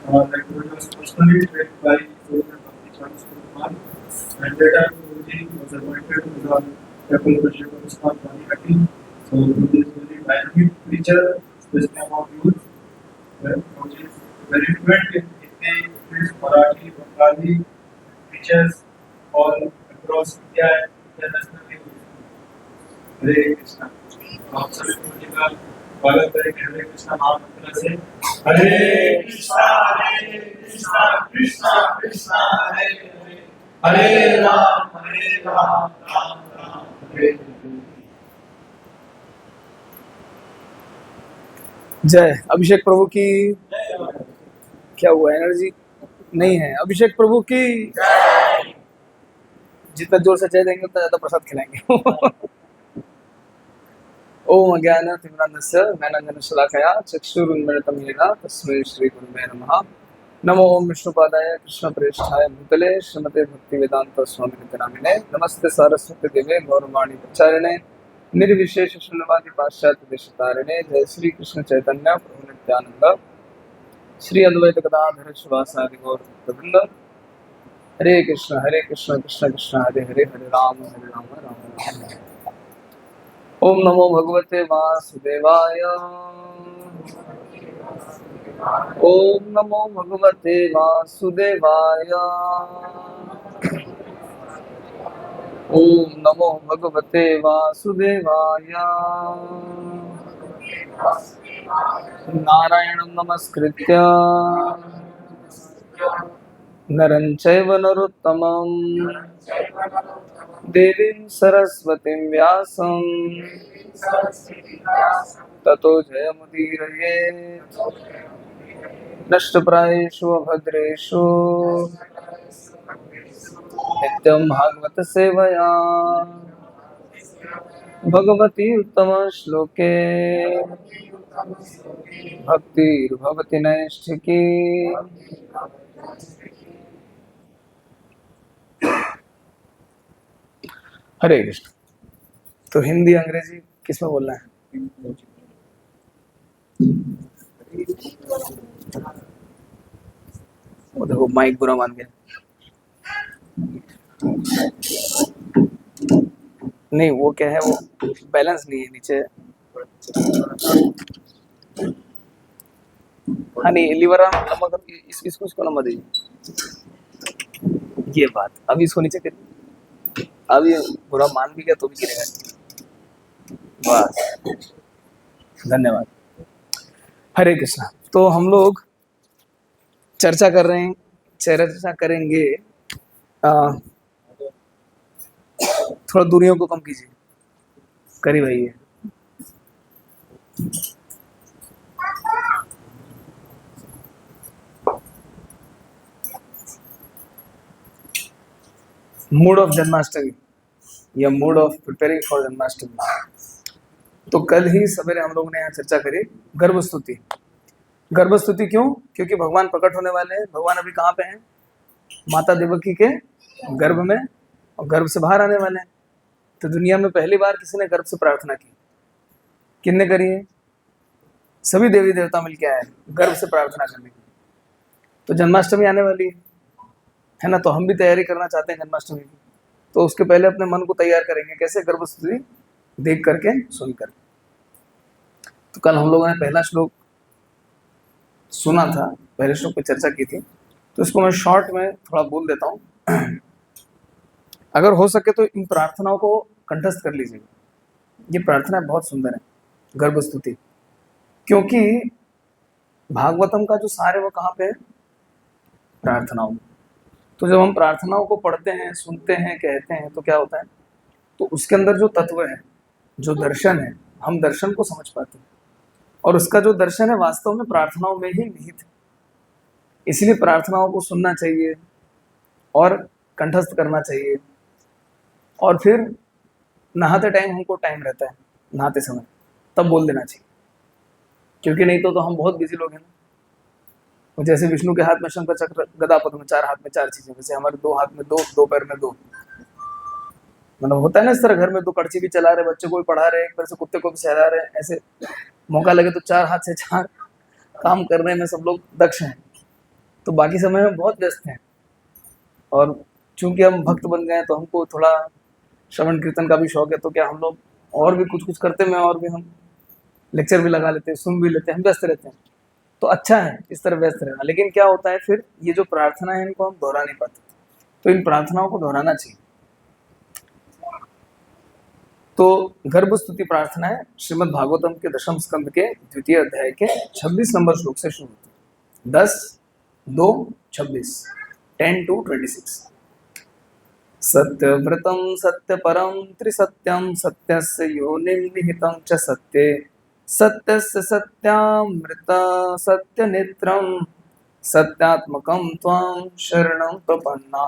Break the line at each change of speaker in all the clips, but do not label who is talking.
Like was personally trained by Surya Bhakti Charis Kumar, and later Guruji was appointed to the Temple Worship of Islam Banihati. So Guruji is very dynamic preacher, especially among youth. Well, Guruji is very fluent in Hindi, English, Marathi, Bengali, preachers all across India and internationally. हरे कृष्णा आप सभी को का स्वागत करेंगे हरे कृष्णा महामंत्र से हरे कृष्णा कृष्णा कृष्णा हरे हरे हरे राम राम राम हरे हरे।
जय अभिषेक प्रभु की। क्या हुआ, एनर्जी नहीं है? अभिषेक प्रभु की। जितना जोर से जय देंगे उतना ज्यादा प्रसाद खिलाएंगे। ओम अज्ञानतिमिरान्धस्य ज्ञानाञ्जनशलाकया चक्षुरुन्मिलितं येन तस्मै श्रीगुरुवे नमः। नमो ओम विष्णुपादाय कृष्णप्रेष्ठाय भूतले श्रीमते भक्तिवेदांत स्वामिनिति नामिने नमस्ते सारस्वती देवे गौरवाणी प्रचारिणे निर्विशेष शून्यवादी पाश्चात्य देशतारिणे। जय श्री कृष्ण चैतन्य प्रभु नित्यानंद श्री अद्वैत गदाधर शिवासादि गौर भक्तवृंद। हरे कृष्ण कृष्ण कृष्ण हरे हरे हरे राम राम हरे। ओम नमो भगवते वासुदेवाय। ओम नमो भगवते वासुदेवाय। ओम नमो भगवते वासुदेवाय। नारायणं नमस्कृत्य नरं चैव नरोत्तमं देवीं सरस्वतीं व्यासं ततो जयमुदीरये। नष्टप्रायेषु अभद्रेषु नित्यं भागवत सेवया भगवती उत्तम श्लोके भक्तिर्भवति नैष्ठिकी। हरे कृष्ण। तो हिंदी अंग्रेजी किसमें बोलना है? वो देखो माइक बुरा मान गया। नहीं वो क्या है, वो बैलेंस नहीं है नीचे। हाँ नहीं लीवर नंबर इसको नंबर दीजिए। ये बात अभी इसको नीचे कर, अभी बुरा मान भी गया तो भी गिरेगा। बस धन्यवाद। हरे कृष्णा। तो हम लोग चर्चा कर रहे हैं, चर्चा करेंगे। थोड़ा दूरियों को कम कीजिए, करीब आइए। मूड ऑफ जन्माष्टमी या mood off preparing for Janmashtami. तो कल ही सवेरे हम लोगों ने यहाँ चर्चा करी गर्भस्तुति। गर्भस्तुति क्यों? क्योंकि भगवान प्रकट होने वाले हैं। भगवान अभी कहाँ पे हैं? माता देवकी के गर्भ में, और गर्भ से बाहर आने वाले हैं। तो दुनिया में पहली बार किसी ने गर्भ से प्रार्थना की। किसने करी है? सभी देवी देवता मिलके आए गर्भ से प्रार्थना करने की। तो जन्माष्टमी आने वाली है ना, तो हम भी तैयारी करना चाहते हैं जन्माष्टमी की। तो उसके पहले अपने मन को तैयार करेंगे। कैसे? गर्भस्तुति देख करके, सुन करके। तो कल हम लोगों ने पहला श्लोक सुना था, पहले श्लोक पे चर्चा की थी, तो इसको मैं शॉर्ट में थोड़ा बोल देता हूँ। अगर हो सके तो इन प्रार्थनाओं को कंठस्थ कर लीजिए। ये प्रार्थना बहुत सुंदर है, गर्भस्तुति। क्योंकि भागवतम का जो सार है वो कहाँ पे है? प्रार्थनाओं में। तो जब हम प्रार्थनाओं को पढ़ते हैं, सुनते हैं, कहते हैं, तो क्या होता है? तो उसके अंदर जो तत्व है, जो दर्शन है, हम दर्शन को समझ पाते हैं। और उसका जो दर्शन है वास्तव में प्रार्थनाओं में ही निहित है। इसलिए प्रार्थनाओं को सुनना चाहिए और कंठस्थ करना चाहिए। और फिर नहाते टाइम हमको टाइम रहता है, नहाते समय तब बोल देना चाहिए। क्योंकि नहीं तो हम बहुत बिजी लोग हैं ना। जैसे विष्णु के हाथ में शंकर चक्र गदा पद्म में, चार हाथ में चार चीजें, जैसे हमारे दो हाथ में दो, दो पैर में दो। मतलब होता है ना इस तरह, घर में दो कड़छी भी चला रहे, बच्चे को भी पढ़ा रहे, एक तरह से कुत्ते को भी सहला रहे। ऐसे मौका लगे तो चार हाथ से चार काम करने में सब लोग दक्ष हैं। तो बाकी समय में बहुत व्यस्त हैं। और चूंकि हम भक्त बन गए हैं तो हमको थोड़ा श्रवण कीर्तन का भी शौक है, तो क्या हम लोग और भी कुछ कुछ करते हैं, और भी हम लेक्चर भी लगा लेते हैं, सुन भी लेते हैं, हम व्यस्त रहते हैं। तो अच्छा है इस तरह व्यस्त रहना, लेकिन क्या होता है फिर ये जो प्रार्थना है इनको हम दोहरा नहीं पाते, तो इन प्रार्थनाओं को दोहराना चाहिए। तो गर्भ स्तुति प्रार्थना है श्रीमद् भागवतम के 10वें स्कंद के 2 अध्याय के 26 नंबर श्लोक से शुरू होती है। 10:2:26 10-26। सत्यव्रतं सत्यपरं त्रिसत्यं सत्यस्य योनिं निहितं च सत्ये सत्यस्य सत्यामृत सत्यनेत्रं सत्यात्मकं त्वां शरणं प्रपन्ना।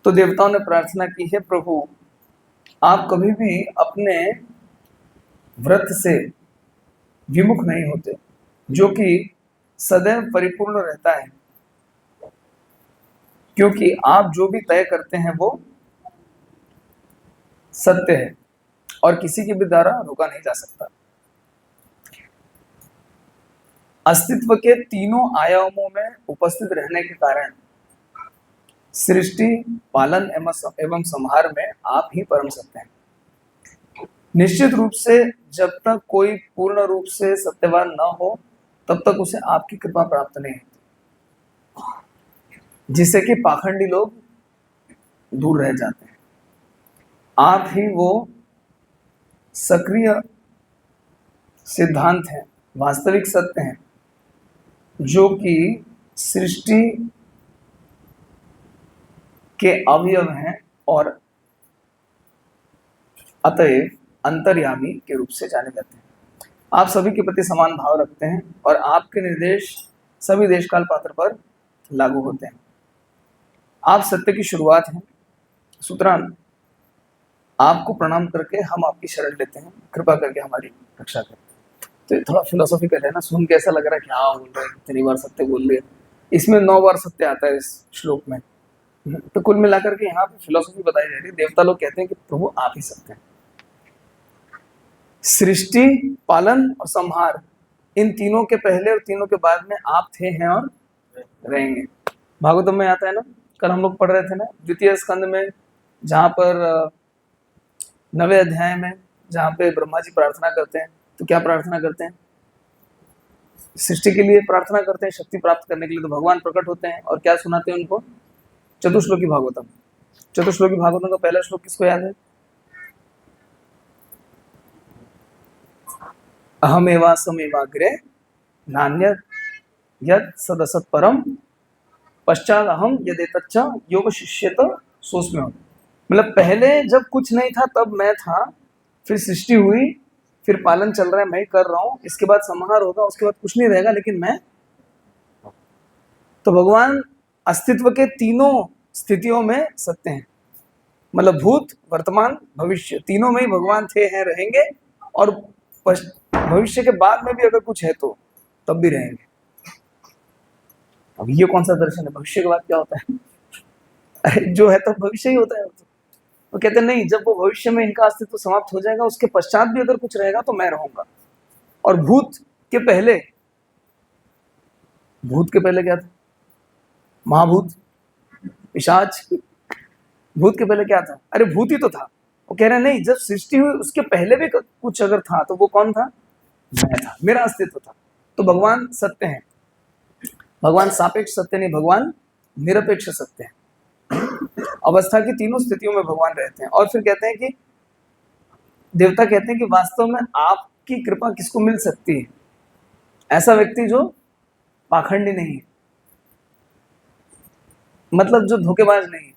तो देवताओं ने प्रार्थना की है, प्रभु आप कभी भी अपने व्रत से विमुख नहीं होते, जो कि सदैव परिपूर्ण रहता है, क्योंकि आप जो भी तय करते हैं वो सत्य है और किसी के भी द्वारा रोका नहीं जा सकता। अस्तित्व के तीनों आयामों में उपस्थित रहने के कारण सृष्टि, पालन एवं संहार में आप ही परम सत्य हैं। निश्चित रूप से जब तक कोई पूर्ण रूप से सत्यवान न हो तब तक उसे आपकी कृपा प्राप्त नहीं होती, जिससे कि पाखंडी लोग दूर रह जाते हैं। आप ही वो सक्रिय सिद्धांत हैं, वास्तविक सत्य हैं, जो कि सृष्टि के अवयव हैं और अतएव अंतर्यामी के रूप से जाने जाते हैं। आप सभी के प्रति समान भाव रखते हैं और आपके निर्देश सभी देश काल पात्र पर लागू होते हैं। आप सत्य की शुरुआत हैं। सुतरां आपको प्रणाम करके हम आपकी शरण लेते हैं, कृपा करके हमारी रक्षा करते हैं। तो थोड़ा फिलोसॉफिकल है ना, सुन के ऐसा लग रहा है कि हाँ बोल रहे हैं, कितनी बार सत्य बोल रहे हैं। इसमें 9 बार सत्य आता है इस श्लोक में। तो कुल मिलाकर के यहाँ पे फिलोसॉफी बताई जा रही है। देवता लोग कहते हैं कि प्रभु आप ही सत्य हैं। सृष्टि, पालन और संहार, इन तीनों के पहले और तीनों के बाद में आप थे, हैं और रहेंगे। भागवतम में आता है ना, कल हम लोग पढ़ रहे थे ना 2 स्कंद में, जहाँ पर 9वें अध्याय में जहाँ पे ब्रह्मा जी प्रार्थना करते हैं, तो क्या प्रार्थना करते हैं? सृष्टि के लिए प्रार्थना करते हैं, शक्ति प्राप्त करने के लिए। तो भगवान प्रकट होते हैं और क्या सुनाते हैं उनको? चतुश्लोकी भागवतम। चतुश्लोकी भागवतम का पहला श्लोक किसको याद है? अहमेवासमेवाग्रे नान्यत् यत् सदसत् परम पश्चात अहम यदेतच्च योग शिष्यत सोस्म्य। मतलब पहले जब कुछ नहीं था तब मैं था, फिर सृष्टि हुई, फिर पालन चल रहा है, मैं कर रहा हूँ, इसके बाद संहार होगा, उसके बाद कुछ नहीं रहेगा, लेकिन मैं। तो भगवान अस्तित्व के तीनों स्थितियों में सत्य हैं। मतलब भूत, वर्तमान, भविष्य, तीनों में ही भगवान थे, हैं, रहेंगे, और भविष्य के बाद में भी अगर कुछ है तो तब भी रहेंगे। अब ये कौन सा दर्शन है? भविष्य के बाद क्या होता है? अरे जो है तो भविष्य ही होता है। वो कहते हैं नहीं, जब वो भविष्य में इनका अस्तित्व समाप्त हो जाएगा, उसके पश्चात भी अगर कुछ रहेगा तो मैं रहूंगा। और भूत के पहले क्या था? महाभूत, पिशाच। भूत के पहले क्या था? अरे भूत ही तो था। वो कह रहे हैं नहीं, जब सृष्टि हुई उसके पहले भी कुछ अगर था तो वो कौन था? मैं था, मेरा अस्तित्व था। तो भगवान सत्य है। भगवान सापेक्ष सत्य नहीं, भगवान निरपेक्ष सत्य है। अवस्था की तीनों स्थितियों में भगवान रहते हैं। और फिर कहते हैं कि देवता कहते हैं कि वास्तव में आपकी कृपा किसको मिल सकती है? ऐसा व्यक्ति जो पाखंडी नहीं है, मतलब जो धोखेबाज नहीं है।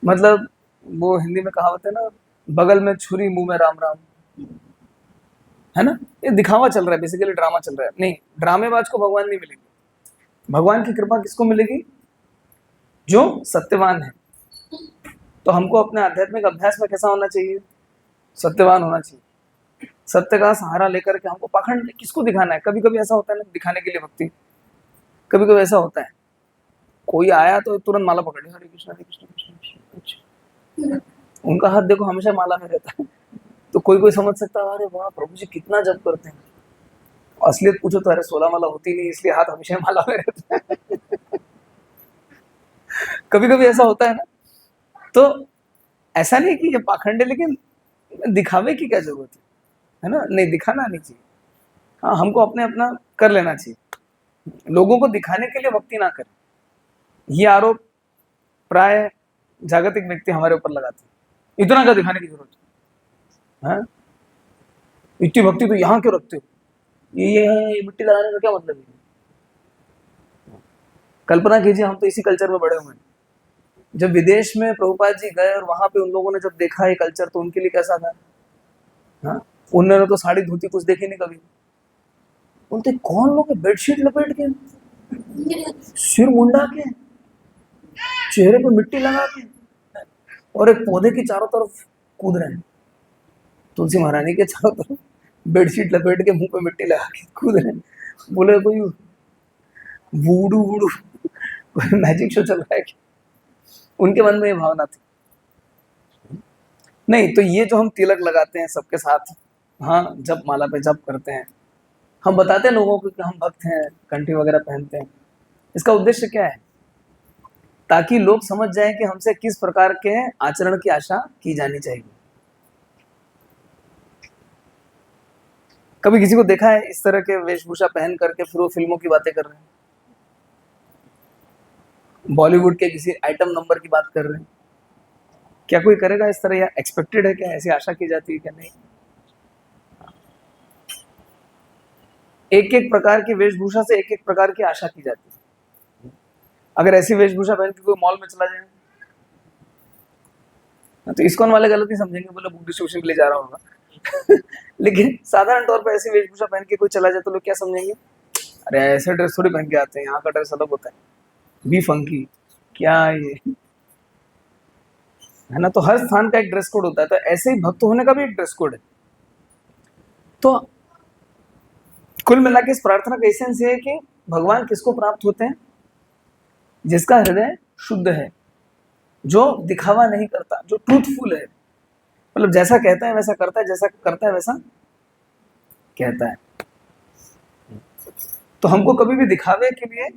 मतलब वो हिंदी में कहावत है ना, बगल में छुरी मुंह में राम राम, है ना? ये दिखावा चल रहा है, बेसिकली ड्रामा चल रहा है। नहीं, ड्रामेबाज को भगवान नहीं मिलेगी। भगवान की कृपा किसको मिलेगी? जो सत्यवान है। तो हमको अपने आध्यात्मिक अभ्यास में कैसा होना चाहिए? सत्यवान होना चाहिए। सत्य का सहारा लेकर के हमको पाखंड किसको दिखाना है? कभी कभी ऐसा होता है ना, दिखाने के लिए भक्ति, कभी कभी ऐसा होता है, कोई आया तो तुरंत माला पकड़ लिया, हरे कृष्ण कृष्ण कृष्ण। उनका हाथ देखो हमेशा माला में रहता है। तो कोई समझ सकता है, अरे वाह प्रभु जी कितना जप करते हैं, असलियत पूछो तो अरे 16 माला होती नहीं, इसलिए हाथ हमेशा माला में रहता है। कभी कभी ऐसा होता है ना, तो ऐसा नहीं कि ये पाखंड है, लेकिन दिखावे की क्या जरूरत है ना? नहीं, दिखाना नहीं चाहिए। हाँ, हमको अपने अपना कर लेना चाहिए, लोगों को दिखाने के लिए भक्ति ना करें। ये आरोप प्राय जागतिक व्यक्ति हमारे ऊपर लगाते हैं, इतना क्या दिखाने की जरूरत है? हाँ? इतनी भक्ति तो यहाँ क्यों रखते हो? ये मिट्टी लगाने का क्या मतलब है? कल्पना कीजिए, हम तो इसी कल्चर में बड़े हुए हैं। जब विदेश में प्रभुपाद जी गए और वहां पे उन लोगों ने जब देखा ये कल्चर, तो उनके लिए कैसा था? हाँ, उन्होंने तो साड़ी धोती कुछ देखी नहीं कभी। बोलते कौन लोग बेडशीट लपेट के, सिर मुंडा के, चेहरे पे मिट्टी लगा के, और एक पौधे की चारों तरफ कूद रहे हैं। तुलसी महारानी के चारों तरफ बेडशीट लपेट के मुंह पे मिट्टी लगा के कूद रहे हैं। बोले कोई वूडू वूडू कोई मैजिक शो चल रहा है क्या? उनके मन में ये भावना थी। नहीं तो ये जो हम तिलक लगाते हैं सबके साथ, हाँ, जप माला पे जप करते हैं, हम बताते हैं लोगों को कि हम भक्त हैं, कंठी वगैरह पहनते हैं, इसका उद्देश्य क्या है? ताकि लोग समझ जाएं कि हमसे किस प्रकार के आचरण की आशा की जानी चाहिए। कभी किसी को देखा है इस तरह के वेशभूषा पहन करके फिर वो फिल्मों की बातें कर रहे हैं, बॉलीवुड के किसी आइटम नंबर की बात कर रहे हैं? क्या कोई करेगा इस तरह, या एक्सपेक्टेड है क्या, ऐसी आशा की जाती है क्या? नहीं। एक एक प्रकार की वेशभूषा से एक एक प्रकार की आशा की जाती है। अगर ऐसी वेशभूषा पहन के कोई मॉल में चला जाए तो इस्कॉन वाले गलती समझेंगे, बोले बुक डिस्ट्रीब्यूशन के लिए जा रहा होगा। लेकिन साधारण तौर पर ऐसी वेशभूषा पहन के कोई चला जाए तो लोग क्या समझेंगे? अरे ऐसे ड्रेस थोड़ी पहन के आते हैं, यहाँ का ड्रेस अलग होता है, बी फंकी क्या ये, है ना? तो हर स्थान का एक ड्रेस कोड होता है, तो ऐसे ही भक्त होने का भी एक ड्रेस कोड है। तो कुल मिला के इस प्रार्थना का एसेंस ये है कि भगवान किसको प्राप्त होते हैं? जिसका हृदय शुद्ध है, जो दिखावा नहीं करता, जो ट्रूथफुल है, मतलब जैसा कहता है वैसा करता है, जैसा करता है वैसा कहता है। तो हमको कभी भी दिखावे के लिए,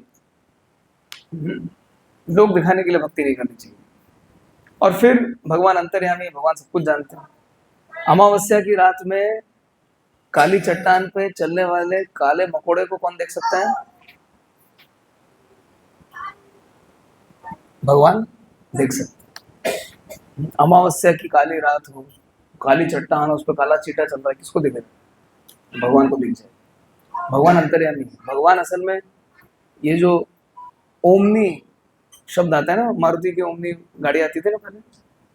लोग दिखाने के लिए भक्ति नहीं करनी चाहिए। और फिर भगवान अंतर्यामी, भगवान सब कुछ जानते हैं। अमावस्या की रात में काली चट्टान पे चलने वाले काले मकोड़े को कौन देख सकता है? भगवान देख सकते हैं। अमावस्या की काली रात हो, काली चट्टान, उस पर काला चीटा चल रहा है, किसको दिखेगा? भगवान को दिख जाए। भगवान अंतर्यामी। भगवान असल में, ये जो ओमनी शब्द आता है ना, मारुति की ओमनी गाड़ी आती थी ना पहले,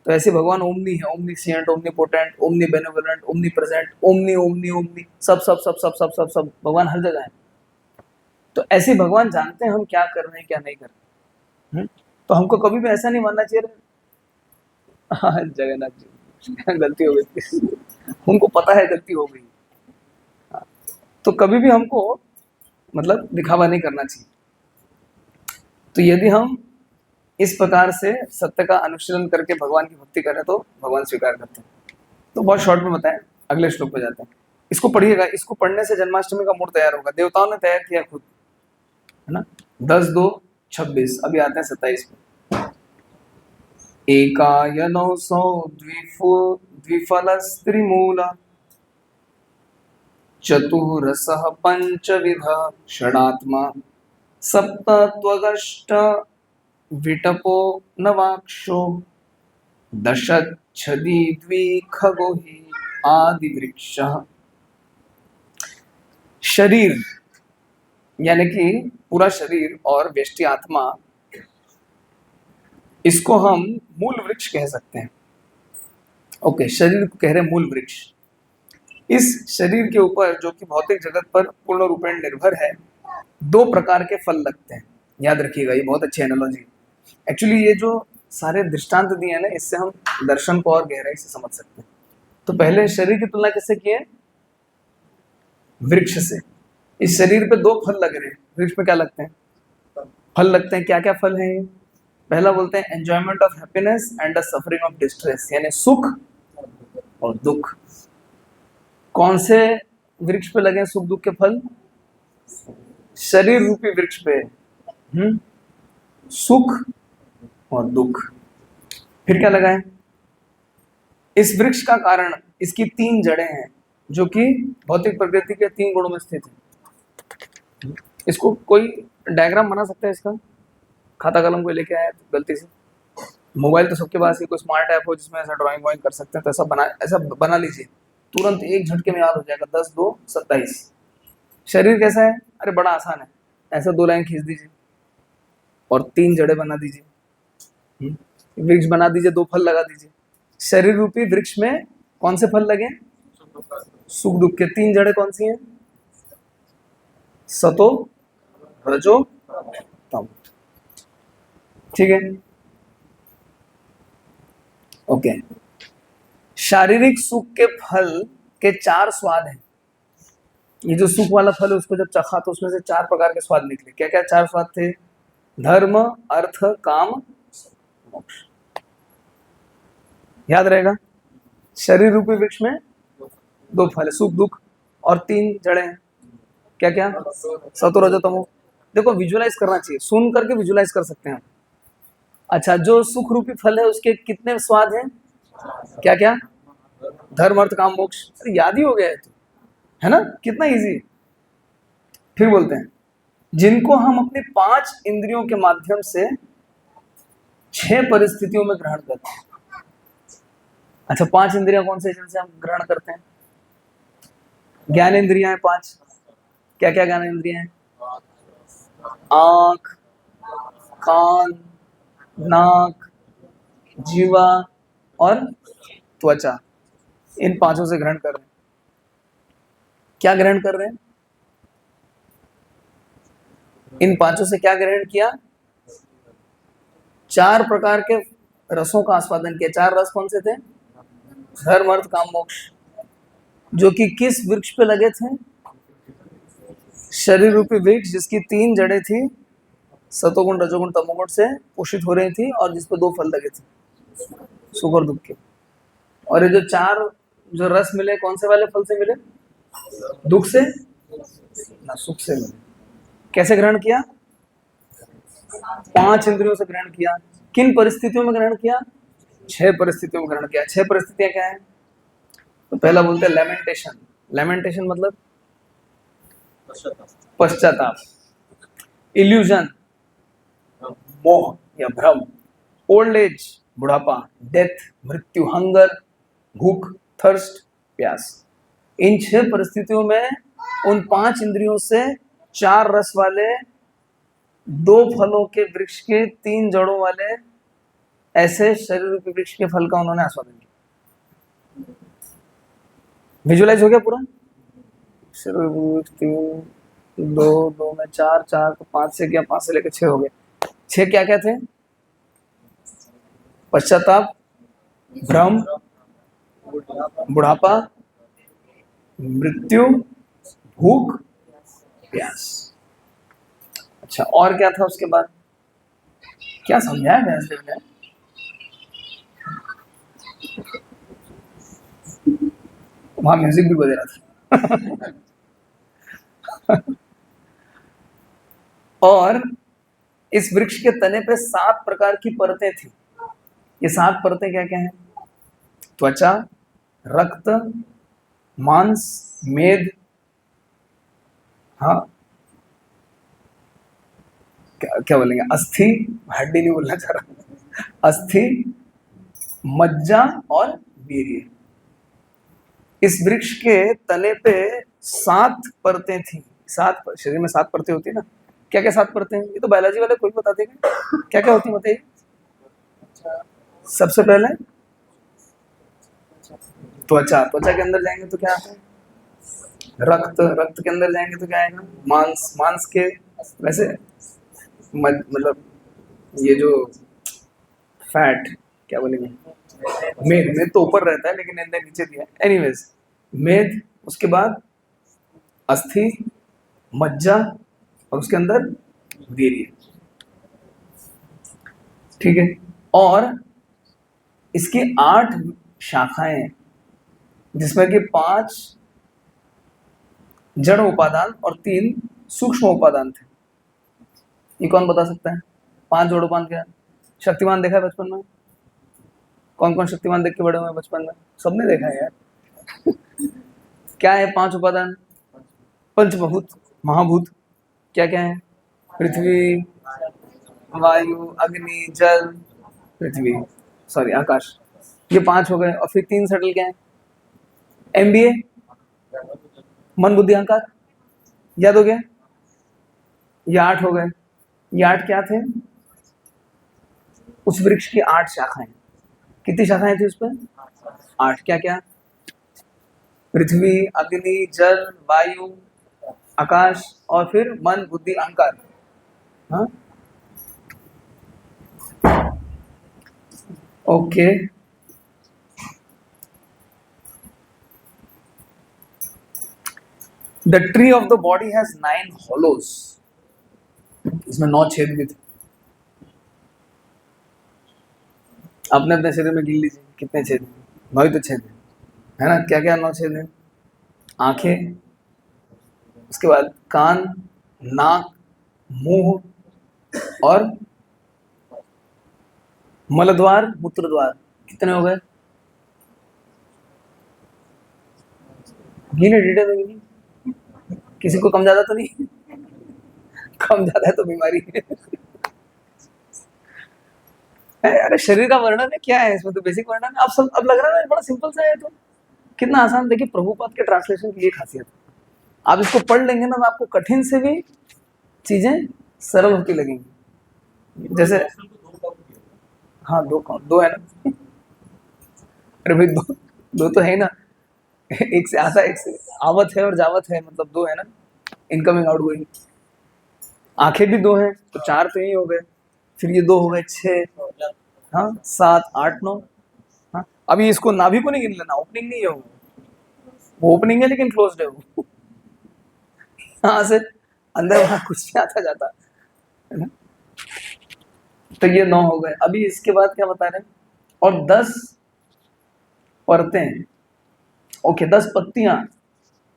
तो ऐसे भगवान ओमनी है, omniscient, omnipotent, omni benevolent, omni present, omni omni omni, सब सब सब सब सब सब सब भगवान हर जगह है। तो ऐसे भगवान जानते हैं हम क्या कर रहे हैं क्या नहीं कर रहे। तो हमको कभी भी ऐसा नहीं मानना चाहिए हाँ जगन्नाथ जी गलती हो गई, उनको पता है गलती हो गई। तो कभी भी हमको मतलब दिखावा नहीं करना चाहिए। तो यदि हम इस प्रकार से सत्य का अनुशीलन करके भगवान की भक्ति करें तो भगवान स्वीकार करते हैं। तो बहुत शॉर्ट में बताएं, अगले श्लोक पे जाते हैं। इसको पढ़िएगा, इसको पढ़ने से जन्माष्टमी का मूड तैयार होगा, देवताओं ने तैयार किया खुद, है ना? 10-2-26, अभी आते हैं 27 पे। एकायनौ सौ द्विफलस्त्रिमूल चतुरसः पंचविध षडात्मा सप्तत्वगष्ट विटपो नवाक्षो दशच्छदी द्विखगो हि आदिवृक्षः। शरीर यानी कि पूरा शरीर और व्यष्टि आत्मा, इसको हम मूल वृक्ष कह सकते हैं। ओके, शरीर को कह रहे हैं मूल वृक्ष। इस शरीर के ऊपर जो कि भौतिक जगत पर पूर्ण रूपेण निर्भर है, 2 प्रकार के फल लगते हैं। याद रखिएगा, ये बहुत अच्छी एनालॉजी। एक्चुअली ये जो सारे दृष्टांत दिए हैं ना, इससे हम दर्शन को और गहराई से समझ सकते हैं। तो पहले शरीर की तुलना किससे की है? वृक्ष से। इस शरीर पे 2 फल लग रहे हैं, वृक्ष पे क्या लगते हैं? फल लगते हैं। क्या क्या फल हैं? पहला बोलते हैं enjoyment of happiness and the suffering of distress, यानी सुख और दुख। कौन से वृक्ष पे लगे हैं सुख दुख के फल? शरीर रूपी वृक्ष पे सुख और दुख। फिर क्या लगा है? इस वृक्ष का कारण इसकी 3 जड़ें हैं जो कि भौतिक प्रकृति के 3 गुणों में स्थित है। इसको कोई डायग्राम बना सकता है इसका? खाता कलम कोई लेके आया तो गलती से, मोबाइल तो सबके पास ही, कोई स्मार्ट ऐप हो जिसमें ऐसा ड्राइंग वाइंग कर सकते हैं तो ऐसा बना लीजिए, तुरंत एक झटके में याद हो जाएगा। 10 2 27। शरीर कैसा है? अरे बड़ा आसान है, ऐसा 2 लाइन खींच दीजिए और 3 जड़ें बना दीजिए, वृक्ष बना दीजिए, 2 फल लगा दीजिए। शरीर रूपी वृक्ष में कौन से फल लगे? सुख दुख के। 3 जड़ें कौन सी हैं? सतो रजो तम। ठीक है, ओके। शारीरिक सुख के फल के 4 स्वाद हैं। ये जो सुख वाला फल है उसको जब चखा तो उसमें से 4 प्रकार के स्वाद निकले। क्या क्या 4 स्वाद थे? धर्म, अर्थ, काम, मोक्ष। याद रहेगा? शरीर रूपी वृक्ष में 2 फल है, सुख दुख, और 3 जड़ें हैं। क्या क्या? सतो रजो तमो। देखो विजुअलाइज करना चाहिए, सुन करके विजुअलाइज कर सकते हैं। अच्छा, जो सुख रूपी फल है उसके कितने स्वाद हैं? क्या क्या? धर्म, अर्थ, काम, मोक्ष। याद ही हो गया है ना? कितना इजी। फिर बोलते हैं जिनको हम अपने 5 इंद्रियों के माध्यम से 6 परिस्थितियों में ग्रहण करते हैं। अच्छा, 5 इंद्रियां कौन से जिनसे हम ग्रहण करते हैं? ज्ञान इंद्रियां हैं 5। क्या क्या ज्ञान इंद्रियां हैं? आंख, कान, नाक, जीवा और त्वचा। इन 5 से ग्रहण कर रहे हैं। क्या ग्रहण कर रहे हैं? इन 5 से क्या ग्रहण किया? 4 प्रकार के रसों का आस्वादन किया। 4 रस कौन से थे? धर्म, अर्थ, काम, मोक्ष। जो कि किस वृक्ष पे लगे थे? शरीर रूपी वृक्ष, जिसकी 3 जड़ें थी, सतोगुण, रजोगुण, तमोगुण से पोषित हो रही थी, और जिसपे 2 फल लगे थे, सुख और दुख के। और ये जो 4 जो रस मिले, कौन से वाले फल से मिले? दुख से ना सुख से मिले। कैसे ग्रहण किया? 5 इंद्रियों से ग्रहण किया। किन परिस्थितियों में ग्रहण किया? 6 परिस्थितियों में ग्रहण किया। 6 परिस्थितियां क्या है? तो पहला बोलते हैं लेमेंटेशन। लेमेंटेशन मतलब पश्चाताप। इल्यूजन, मोह या भ्रम। ओल्ड एज, बुढ़ापा। डेथ, मृत्यु। हंगर, भूख, थर्स्ट, प्यास। इन 6 परिस्थितियों में उन 5 इंद्रियों से 4 रस वाले, 2 फलों के वृक्ष के 3 जड़ों वाले ऐसे शरीर रूपी वृक्ष के फल का उन्होंने आस्वादन किया। विजुअलाइज हो गया पूरा? शरीर रूपी 3, 2 2 में 4 4 तो 5 से क्या? 5 से लेकर 6 हो गए। 6 क्या क्या थे? पश्चाताप, भ्रम, बुढ़ापा, मृत्यु, भूख, प्यास। अच्छा, और क्या था उसके बाद? क्या समझाया व्यासदेव ने? वहां म्यूजिक भी बज रहा था। और इस वृक्ष के तने पे 7 प्रकार की परतें थी। ये 7 परतें क्या क्या हैं? त्वचा, रक्त, मांस, मेद, हाँ क्या बोलेंगे, अस्थि, हड्डी नहीं बोलना चाह रहा, अस्थि, मज्जा और वीर्य। इस वृक्ष के तने पे 7 परतें थी। 7 शरीर में 7 परतें होती है ना? क्या क्या 7 परतें हैं? ये तो बायोलॉजी वाले कोई बता देगा। क्या क्या होती है बताइए? सबसे पहले त्वचा। त्वचा के अंदर जाएंगे तो क्या आता है? रक्त। रक्त के अंदर जाएंगे तो क्या आएगा? मांस। मांस के वैसे मतलब ये जो फैट, क्या बोलेंगे, मेद। मेद तो ऊपर रहता है लेकिन अंदर नीचे दिया। एनीवेज, मेद, उसके बाद अस्थि, मज्जा, और उसके अंदर वीर्य। ठीक है। और इसकी 8 शाखाएं, जिसमें कि 5 जड़ उपादान और 3 सूक्ष्म उपादान थे। ये कौन बता सकता है? 5 जड़ उपादान क्या? शक्तिमान देखा है बचपन में? कौन कौन शक्तिमान देख के बड़े हुए हैं बचपन में? सबने देखा है यार। क्या है 5 उपादान? पंचभूत, महाभूत। क्या क्या है? पृथ्वी, वायु, अग्नि, जल, पृथ्वी, सॉरी आकाश। ये 5 हो गए। और फिर 3 सटल क्या है? एमबीए, मन बुद्धि अहंकार। याद हो गया? ये 8 हो गए। ये 8 क्या थे? उस वृक्ष की 8 शाखाएं। कितनी शाखाएं थी उस पर? 8। क्या क्या? पृथ्वी, अग्नि, जल, वायु, आकाश और फिर मन बुद्धि अहंकार। हाँ, okay. The tree of the body has 9 hollows. इसमें 9 छेद भी थे। अपने अपने शरीर में गिन लीजिए कितने छेद हैं। 9 तो छेद है ना? क्या क्या 9 छेद है? आंखें, उसके बाद कान, नाक, मुंह और मलद्वार, मूत्रद्वार। कितने हो गए? गिने डिटेल में गिने? किसी को कम ज्यादा तो नहीं? कम ज्यादा है तो बीमारी है। अरे शरीर का वर्णन है, क्या है इसमें? तो बेसिक वर्णन है। अब सब अब लग रहा है बड़ा सिंपल सा है। तो कितना आसान। देखिए प्रभुपाद के ट्रांसलेशन की ये खासियत है, आप इसको पढ़ लेंगे ना तो आपको कठिन से भी चीजें सरल होती लगेंगी। जैसे हाँ, दो है ना। अरे भाई दो तो है ना। एक से आता है, एक से आवत है और जावत है, मतलब 2 है ना। Incoming out going. आंखें भी 2 हैं तो 4 तो यही हो गए। फिर ये 2 हो गए 6, हाँ 7, 8, 9। हाँ, अभी इसको नाभि को नहीं गिन लेना, ओपनिंग नहीं है वो ओपनिंग है लेकिन क्लोज्ड है वो। यहाँ से अंदर वहां कुछ नहीं आता जाता है ना। तो ये 9 हो गए। अभी इसके बाद क्या बता रहे हैं? और 10 परतें। ओके, 10 पत्तियां।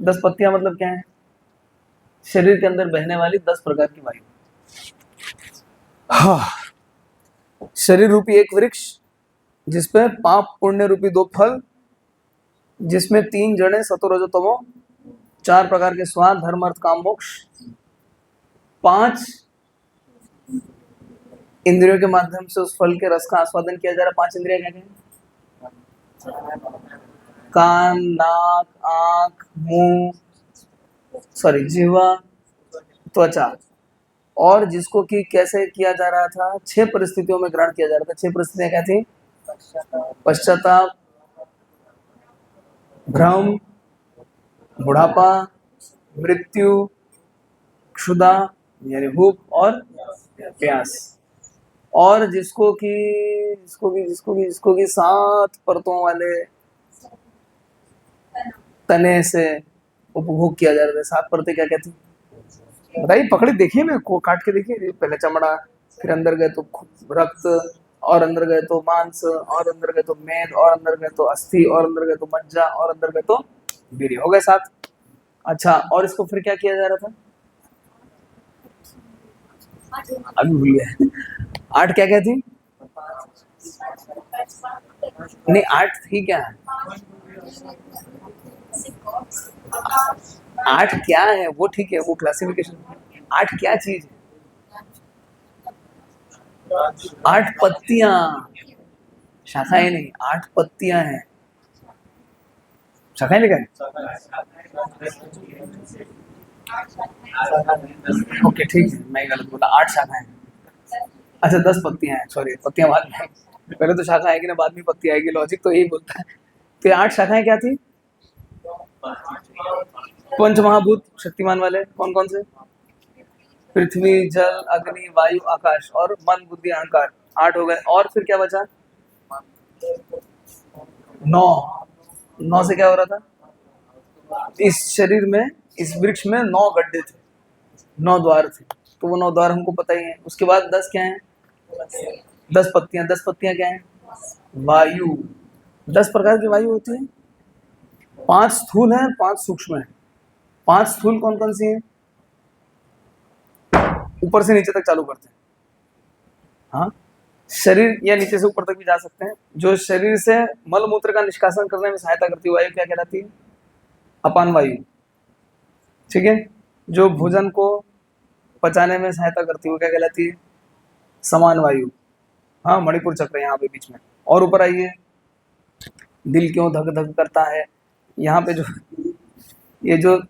10 पत्तियां मतलब क्या है? शरीर के अंदर बहने वाली 10 प्रकार की वायु। हाँ, शरीर रूपी एक वृक्ष जिसपे पाप पुण्य रूपी 2 फल, जिसमें 3 जड़ें सतो रजो तमो, 4 प्रकार के स्वाद धर्म अर्थ काम मोक्ष, 5 इंद्रियों के माध्यम से उस फल के रस का आस्वादन किया जा रहा है। 5 इंद्रियां क्या क्या? कान, नाक, आंख, मुंह, सॉरी जिह्वा, त्वचा। और जिसको कि कैसे किया जा रहा था? 6 परिस्थितियों में ग्रहण किया जा रहा था। 6 परिस्थितियां क्या थी? पश्चाताप, भ्रम, बुढ़ापा, मृत्यु, क्षुधा यानी भूख और प्यास। और जिसको कि 7 परतों वाले तने से उपभोग किया जा रहा था। 7 परतें क्या क्या थी बताइए? पकड़े देखिए ना, को काट के देखिए। पहले चमड़ा, फिर अंदर गए तो रक्त, और अंदर गए तो मांस, और अंदर गए तो मेद, और अंदर गए तो अस्थि, और अंदर गए तो मज्जा, और अंदर गए तो वीर्य। हो गए 7। अच्छा, और इसको फिर क्या किया जा रहा था? अभी भूल गए। 8 क्या क्या थी? नहीं 8 थी क्या? 8 क्या है वो? ठीक है, वो क्लासिफिकेशन। 8 क्या चीज है? 8 पत्तियां, शाखाएं नहीं, 8 पत्तियां हैं। शाखाएं लिखा है? ओके ठीक है, मैं गलत बोला। 8 शाखाएं। अच्छा 10 पत्तियां हैं, सॉरी, पत्तियां बाद में। पहले तो शाखा आएगी ना, बाद में पत्ती आएगी। लॉजिक तो यही बोलता है। तो 8 शाखाएं क्या थी? पंच महाभूत शक्तिमान वाले कौन कौन से? पृथ्वी, जल, अग्नि, वायु, आकाश और मन बुद्धि अहंकार। 8 हो गए। और फिर क्या बचा? 9। 9 से क्या हो रहा था? इस शरीर में, इस वृक्ष में 9 गड्ढे थे, 9 द्वार थे। तो वो 9 द्वार हमको पता ही है। उसके बाद 10 क्या है? 10 पत्तियां। 10 पत्तियां क्या है? वायु। 10 प्रकार की वायु होती है। 5 स्थूल है, 5 सूक्ष्म है। 5 स्थूल कौन कौन सी हैं? ऊपर से नीचे तक चालू करते हैं। हाँ, शरीर या नीचे से ऊपर तक भी जा सकते हैं। जो शरीर से मल मूत्र का निष्कासन करने में सहायता करती है वायु क्या कहलाती है? अपान वायु। ठीक है। जो भोजन को पचाने में सहायता करती है वो क्या कहलाती है? समान वायु। हाँ, मणिपुर चक्र यहाँ पे बीच में। और ऊपर आइए, दिल क्यों धक धक करता है? यहाँ पे जो ये जो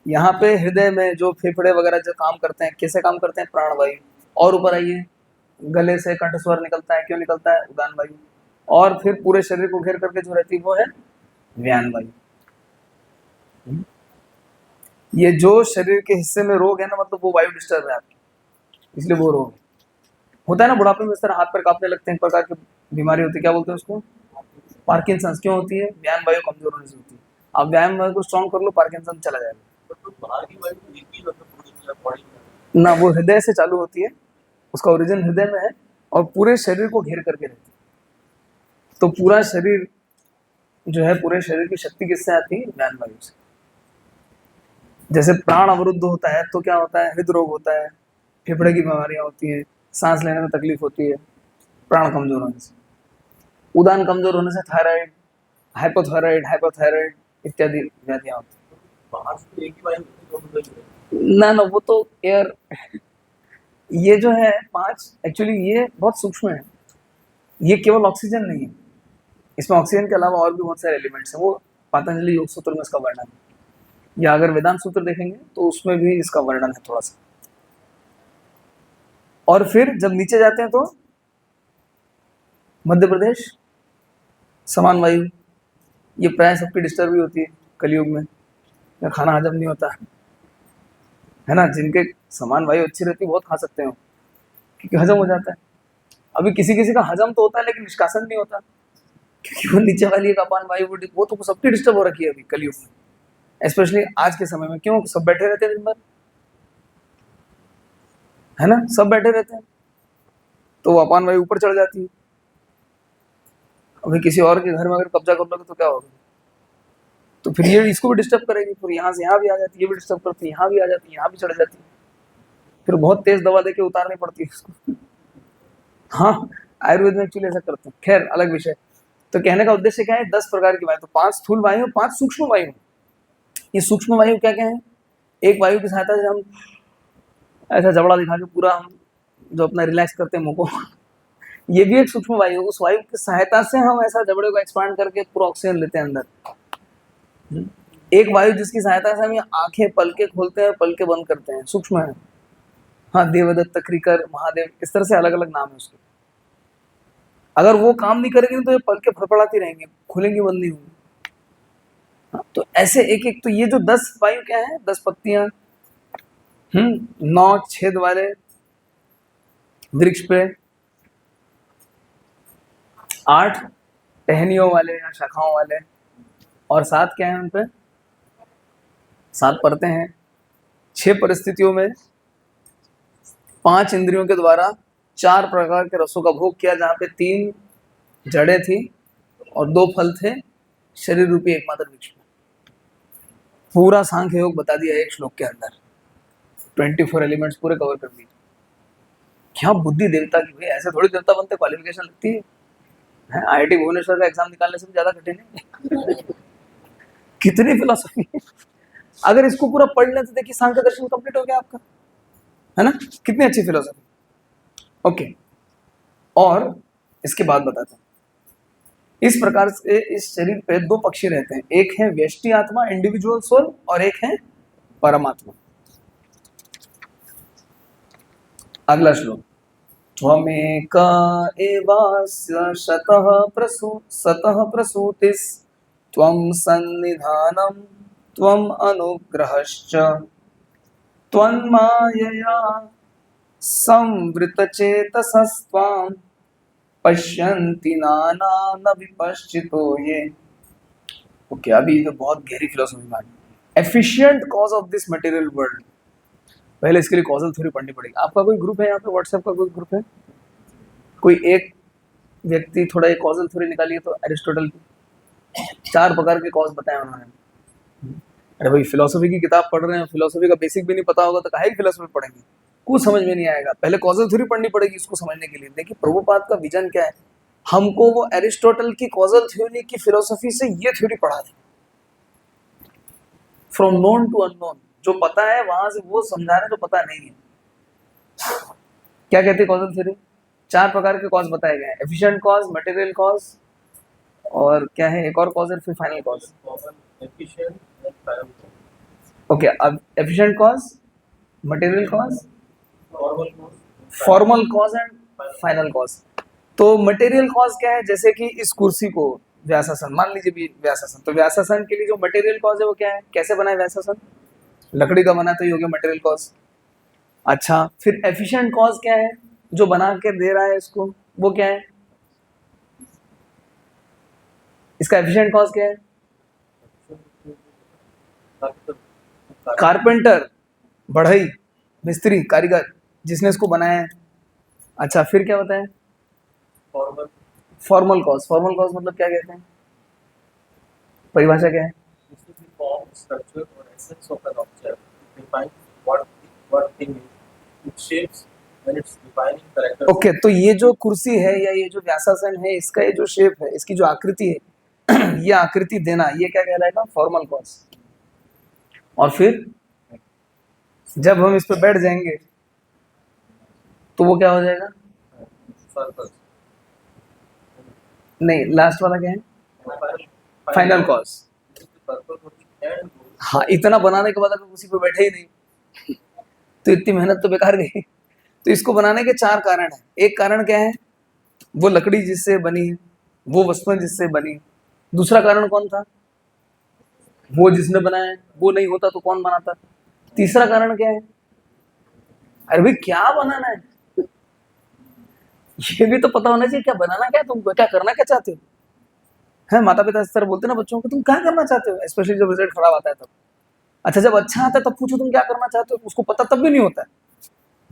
यहाँ पे हृदय में जो फेफड़े वगैरह जो काम करते हैं, कैसे काम करते हैं? प्राणवायु। और ऊपर आइए, गले से कंठ स्वर निकलता है, क्यों निकलता है? उदान वायु। और फिर पूरे शरीर को घेर करके जो रहती है वो है व्यान वायु। ये जो शरीर के हिस्से में रोग है ना, मतलब वो वायु डिस्टर्ब है आपकी, इसलिए वो रोग होता है ना। बुढ़ापे में इस तरह हाथ पैर कांपने लगते हैं, एक प्रकार की बीमारी होती है, क्या बोलते हैं उसको? पार्किंसंस। क्यों होती है? व्यायाम वायु कमजोर होने से होती है। आप व्यायाम वायु को स्ट्रॉन्ग कर लो, पार्किंसन चला जाएगा। ना, वो हृदय से चालू होती है, उसका ओरिजिन हृदय में है और पूरे शरीर को घेर करके रहती है। तो पूरा शरीर जो है, पूरे शरीर की शक्ति किससे आती है? व्यायाम वायु से। जैसे प्राण अवरुद्ध होता है तो क्या होता है? हृदय होता है, फेफड़े की बीमारियां होती हैं, सांस लेने में तकलीफ होती है प्राण कमजोर होने से। उदान कमजोर होने से थायराइड, हाइपोथायराइड इत्यादि व्याधियां होती हैं। ना ना, वो तो एयर ये जो है 5 एक्चुअली ये बहुत सूक्ष्म है। ये केवल ऑक्सीजन नहीं है, इसमें ऑक्सीजन के अलावा और भी बहुत सारे एलिमेंट्स हैं। वो पतंजलि योग सूत्र में इसका वर्णन है, या अगर वेदांत सूत्र देखेंगे तो उसमें भी इसका वर्णन है थोड़ा सा। और फिर जब नीचे जाते हैं तो मध्य प्रदेश, समान वायु। ये प्राय सबकी डिस्टर्ब भी होती है कलयुग में, या खाना हजम नहीं होता है ना। जिनके समान वायु अच्छी रहती है बहुत खा सकते हो, क्योंकि हजम हो जाता है। अभी किसी किसी का हजम तो होता है लेकिन निष्कासन नहीं होता, क्योंकि वो नीचे वाली एक अपान वायु वो तो सबकी डिस्टर्ब हो रखी है अभी कलयुग में, स्पेशली आज के समय में। क्यों? सब बैठे रहते हैं दिन भर, है ना, सब बैठे रहते हैं, तो वो अपान वायु ऊपर चढ़ जाती है। अभी किसी और के घर में अगर कब्जा कर लोगे तो क्या होगा? तो फिर ये इसको भी डिस्टर्ब करेगी, फिर यहाँ से यहाँ भी आ जाती है, ये भी डिस्टर्ब करती है, यहाँ भी आ जाती है, यहाँ भी चढ़ जाती है, फिर बहुत तेज दवा देके उतारनी पड़ती है उसको। हाँ, आयुर्वेद में एक्चुअली ऐसा करते हैं, खैर अलग विषय। तो कहने का उद्देश्य क्या है? 10 प्रकार की वायु, तो 5 स्थूल वायु, 5 सूक्ष्म वायु। ये सूक्ष्म वायु क्या क्या है? एक वायु की सहायता से हम ऐसा जबड़ा दिखा के पूरा हम जो अपना रिलैक्स करते हैं मुंह को, ये भी एक सूक्ष्म वायु। उस वायु की सहायता से हम ऐसा जबड़े को एक्सपांड करके पूरा ऑक्सीजन लेते हैं अंदर। एक वायु जिसकी सहायता से हम ये आंखें पलके खोलते हैं, पलके बंद करते हैं, सूक्ष्म है। हाँ, देवदत्त, क्रिकर, महादेव, इस तरह से अलग अलग नाम है उसके। अगर वो काम नहीं करेंगे तो ये पलके फड़फड़ाती रहेंगे, खुलेंगी बंद नहीं होंगी। हाँ, तो ऐसे एक एक, तो ये जो 10 वायु क्या है? 10 पत्तियां, 9 छेद वाले वृक्ष पे, 8 टहनियों वाले या शाखाओं वाले, और 7 क्या है उन पे? 7 परतें हैं। 6 परिस्थितियों में 5 इंद्रियों के द्वारा 4 प्रकार के रसों का भोग किया, जहाँ पे 3 जड़ें थी और 2 फल थे शरीर रूपी एकमात्र वृक्ष में। पूरा सांख्य योग बता दिया एक श्लोक के अंदर, 24 एलिमेंट्स पूरे कवर कर दिए। क्या बुद्धि देवता की! भाई ऐसे थोड़ी देवता बनते, क्वालिफिकेशन लगती है। IIT भुवनेश्वर का एग्जाम निकालने से भी ज्यादा कठिन है। कितनी फिलोसफी है! अगर इसको पूरा पढ़ लें तो देखिए सांख्य दर्शन कंप्लीट हो गया आपका, है ना। कितनी अच्छी फिलोसफी। ओके, और इसके बाद बताते हैं। इस प्रकार से इस शरीर पे 2 पक्षी रहते हैं, एक है व्यष्टि आत्मा, इंडिविजुअल सोल, और एक है परमात्मा। अगला श्लोक, त्वमेक एवास्य सतः प्रसूतिस् त्वं सन्निधानं त्वं अनुग्रहश्च त्वन्मायया संवृतचेतसस्त्वां पश्यन्ति नाना विपश्चितो ये। ओके, अभी तो बहुत गहरी फिलोसफी में efficient cause of this material world. पहले इसके लिए कॉजल थ्योरी पढ़नी पड़ेगी। आपका कोई ग्रुप है यहाँ पे? व्हाट्सएप का कोई ग्रुप है? कोई एक व्यक्ति थोड़ा एक कॉजल थ्योरी निकालिए तो। एरिस्टोटल की 4 प्रकार के कॉज बताए उन्होंने। अरे भाई फिलोसफी की किताब पढ़ रहे हैं, फिलोसफी का बेसिक भी नहीं पता होगा तो काहे की फिलोसफी पढ़ेंगे? कुछ समझ में नहीं आएगा। पहले कॉजल थ्योरी पढ़नी पड़ेगी इसको समझने के लिए। देखिए प्रभुपाद का विजन क्या है, हमको वो एरिस्टोटल की कॉजल थ्योरी की फिलोसफी से ये थ्योरी पढ़ा दे, फ्रॉम नोन टू अननोन। जो पता है वहां से वो समझा रहे हैं, जो पता नहीं है। क्या कहते हैं कॉजल थ्योरी? 4 प्रकार के कॉज बताए गए हैं, एफिशिएंट कॉज, मटेरियल कॉज, और क्या है एक और कॉज है, फिर फाइनल कॉज। ओके, अब efficient cause, material cause, formal cause and final cause. तो मटेरियल कॉज क्या है? जैसे कि इस कुर्सी को व्यासासन मान लीजिए, भी व्यासासन, तो व्यासासन के लिए जो मटेरियल कॉज है वो क्या है? कैसे बना है व्यासासन? लकड़ी का बना, तो ये हो गया मटेरियल कॉज। अच्छा, फिर एफिशिएंट कॉज क्या है? जो बना के दे रहा है इसको, वो क्या है? इसका एफिशिएंट कॉज क्या है? कारपेंटर, बढ़ई, मिस्त्री, कारीगर, जिसने इसको बनाया है। अच्छा, फिर क्या बताएं? Formal cause. फॉर्मल कॉज मतलब क्या कहते हैं? परिभाषा क्या है? ओके, तो ये जो कुर्सी है या ये जो व्यासासन है, इसका ये जो शेप है, इसकी जो आकृति है ये आकृति देना, ये क्या कहलाएगा? Formal cause. और फिर जब हम इस पे बैठ जाएंगे तो वो क्या हो जाएगा? नहीं, लास्ट वाला क्या है? Final cause. हाँ, इतना बनाने के बाद अगर उसी पे बैठे ही नहीं तो इतनी मेहनत तो बेकार गई। तो इसको बनाने के 4 कारण हैं। एक कारण क्या है? वो लकड़ी जिससे बनी है, वो वस्तुएं जिससे बनी। दूसरा कारण कौन था? वो जिसने बनाया है, वो नहीं होता तो कौन बनाता? तीसरा कारण क्या है? अरे भाई क्या बनाना है, ये भी तो पता होना चाहिए। क्या बनाना क्या है तुमको, क्या करना क्या चाहते हो? है माता पिता इस तरह बोलते ना बच्चों को, तुम क्या करना चाहते हो, स्पेशली जब रिजल्ट खराब आता है तब। अच्छा, जब अच्छा आता है तब पूछो तुम क्या करना चाहते हो, उसको पता तब भी नहीं होता है,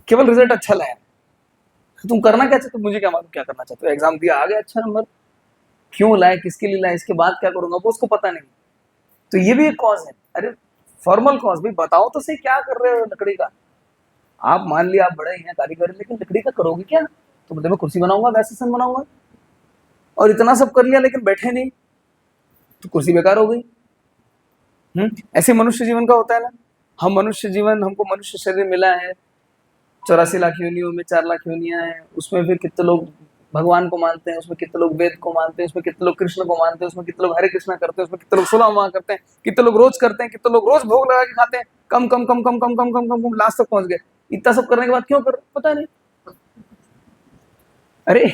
केवल रिजल्ट अच्छा लाया। तुम करना क्या चाहते हो? मुझे क्या मालूम क्या करना चाहते हो, एग्जाम दिया आ गया अच्छा नंबर, क्यों लाए, किसके लिए लाए, इसके बाद क्या करूंगा, वो उसको पता नहीं। तो ये भी एक कॉज है। अरे फॉर्मल कॉज भी बताओ तो सही, क्या कर रहे हो लकड़ी का? आप मान लिया आप बड़े हैं कारीगर, लेकिन लकड़ी का करोगे क्या? तो मतलब मैं कुर्सी बनाऊंगा, वैसे बनाऊंगा, और इतना सब कर लिया लेकिन बैठे नहीं, तो कुर्सी बेकार हो गई। ऐसे मनुष्य जीवन का होता है ना। हम मनुष्य जीवन, हमको मनुष्य शरीर मिला है, 84 लाख योनियों में 4 लाख योनियां हैं, उसमें फिर कितने लोग भगवान को मानते हैं, उसमें कितने लोग वेद को मानते हैं, उसमें कितने लोग कृष्ण को मानते हैं, उसमें कितने लोग हरे कृष्णा करते हैं, उसमें कितने लोग 16 माह करते हैं, कितने लोग रोज करते हैं, कितने लोग रोज भोग लगा के खाते हैं, कम कम कम कम कम कम कम कम कम लास्ट तक पहुंच गए। इतना सब करने के बाद क्यों कर, पता नहीं। अरे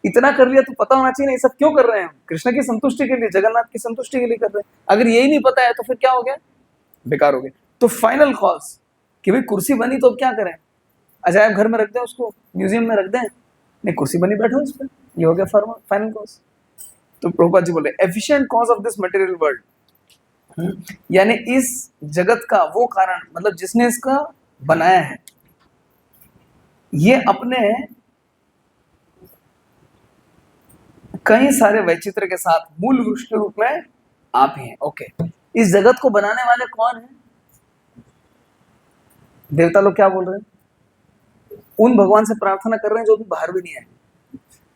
इतना कर लिया तो पता होना चाहिए ना, ये सब क्यों कर रहे हैं हम? कृष्ण की संतुष्टि के लिए, जगन्नाथ की संतुष्टि के लिए कर रहे हैं। अगर यही नहीं पता है तो फिर क्या हो गया? बेकार हो गया। तो फाइनल कॉज कि भाई कुर्सी बनी तो अब क्या करें? अजायब घर में रख दें, उसको म्यूजियम में रख दें? नहीं, कुर्सी बनी, बैठो इस पर, ये हो गया फाइनल कॉज। तो प्रभुपाद जी बोले efficient cause of this material world, यानी इस जगत का वो कारण, मतलब जिसने इसका बनाया है, ये अपने कई सारे वैचित्र के साथ मूल वृक्ष के रूप में आप ही हैं। ओके, इस जगत को बनाने वाले कौन है? देवता लोग क्या बोल रहे हैं? उन भगवान से प्रार्थना कर रहे हैं जो भी बाहर भी नहीं है,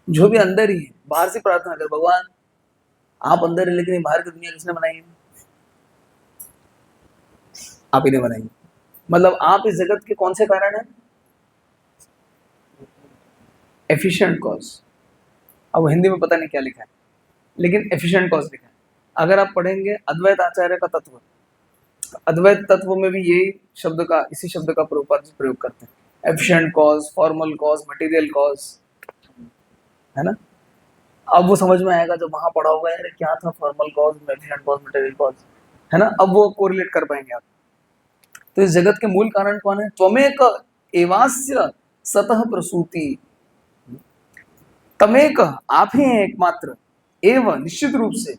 जो भी अंदर ही है। बाहर से प्रार्थना कर, भगवान आप अंदर है लेकिन ये बाहर की दुनिया किसने बनाई है? आप ही ने बनाई है। मतलब आप इस जगत के कौन से कारण है? Efficient cause. अब हिंदी में पता नहीं क्या लिखा है, लेकिन एफिशिएंट कॉज लिखा है। अगर आप पढ़ेंगे अद्वैत आचार्य का तत्व, अद्वैत तत्व में भी यही शब्द का, इसी शब्द का प्रयोग करते हैं, efficient cause, formal cause, material cause, है ना। अब वो समझ में आएगा जब वहां पढ़ा होगा, यार क्या था formal cause, efficient cause, material cause, है ना। अब वो कोरिलेट कर पाएंगे आप। तो इस जगत के मूल कारण कौन है? त्वमेक एवास्य सतः प्रसूति, तमेक आप ही हैं एकमात्र, एवं निश्चित रूप से,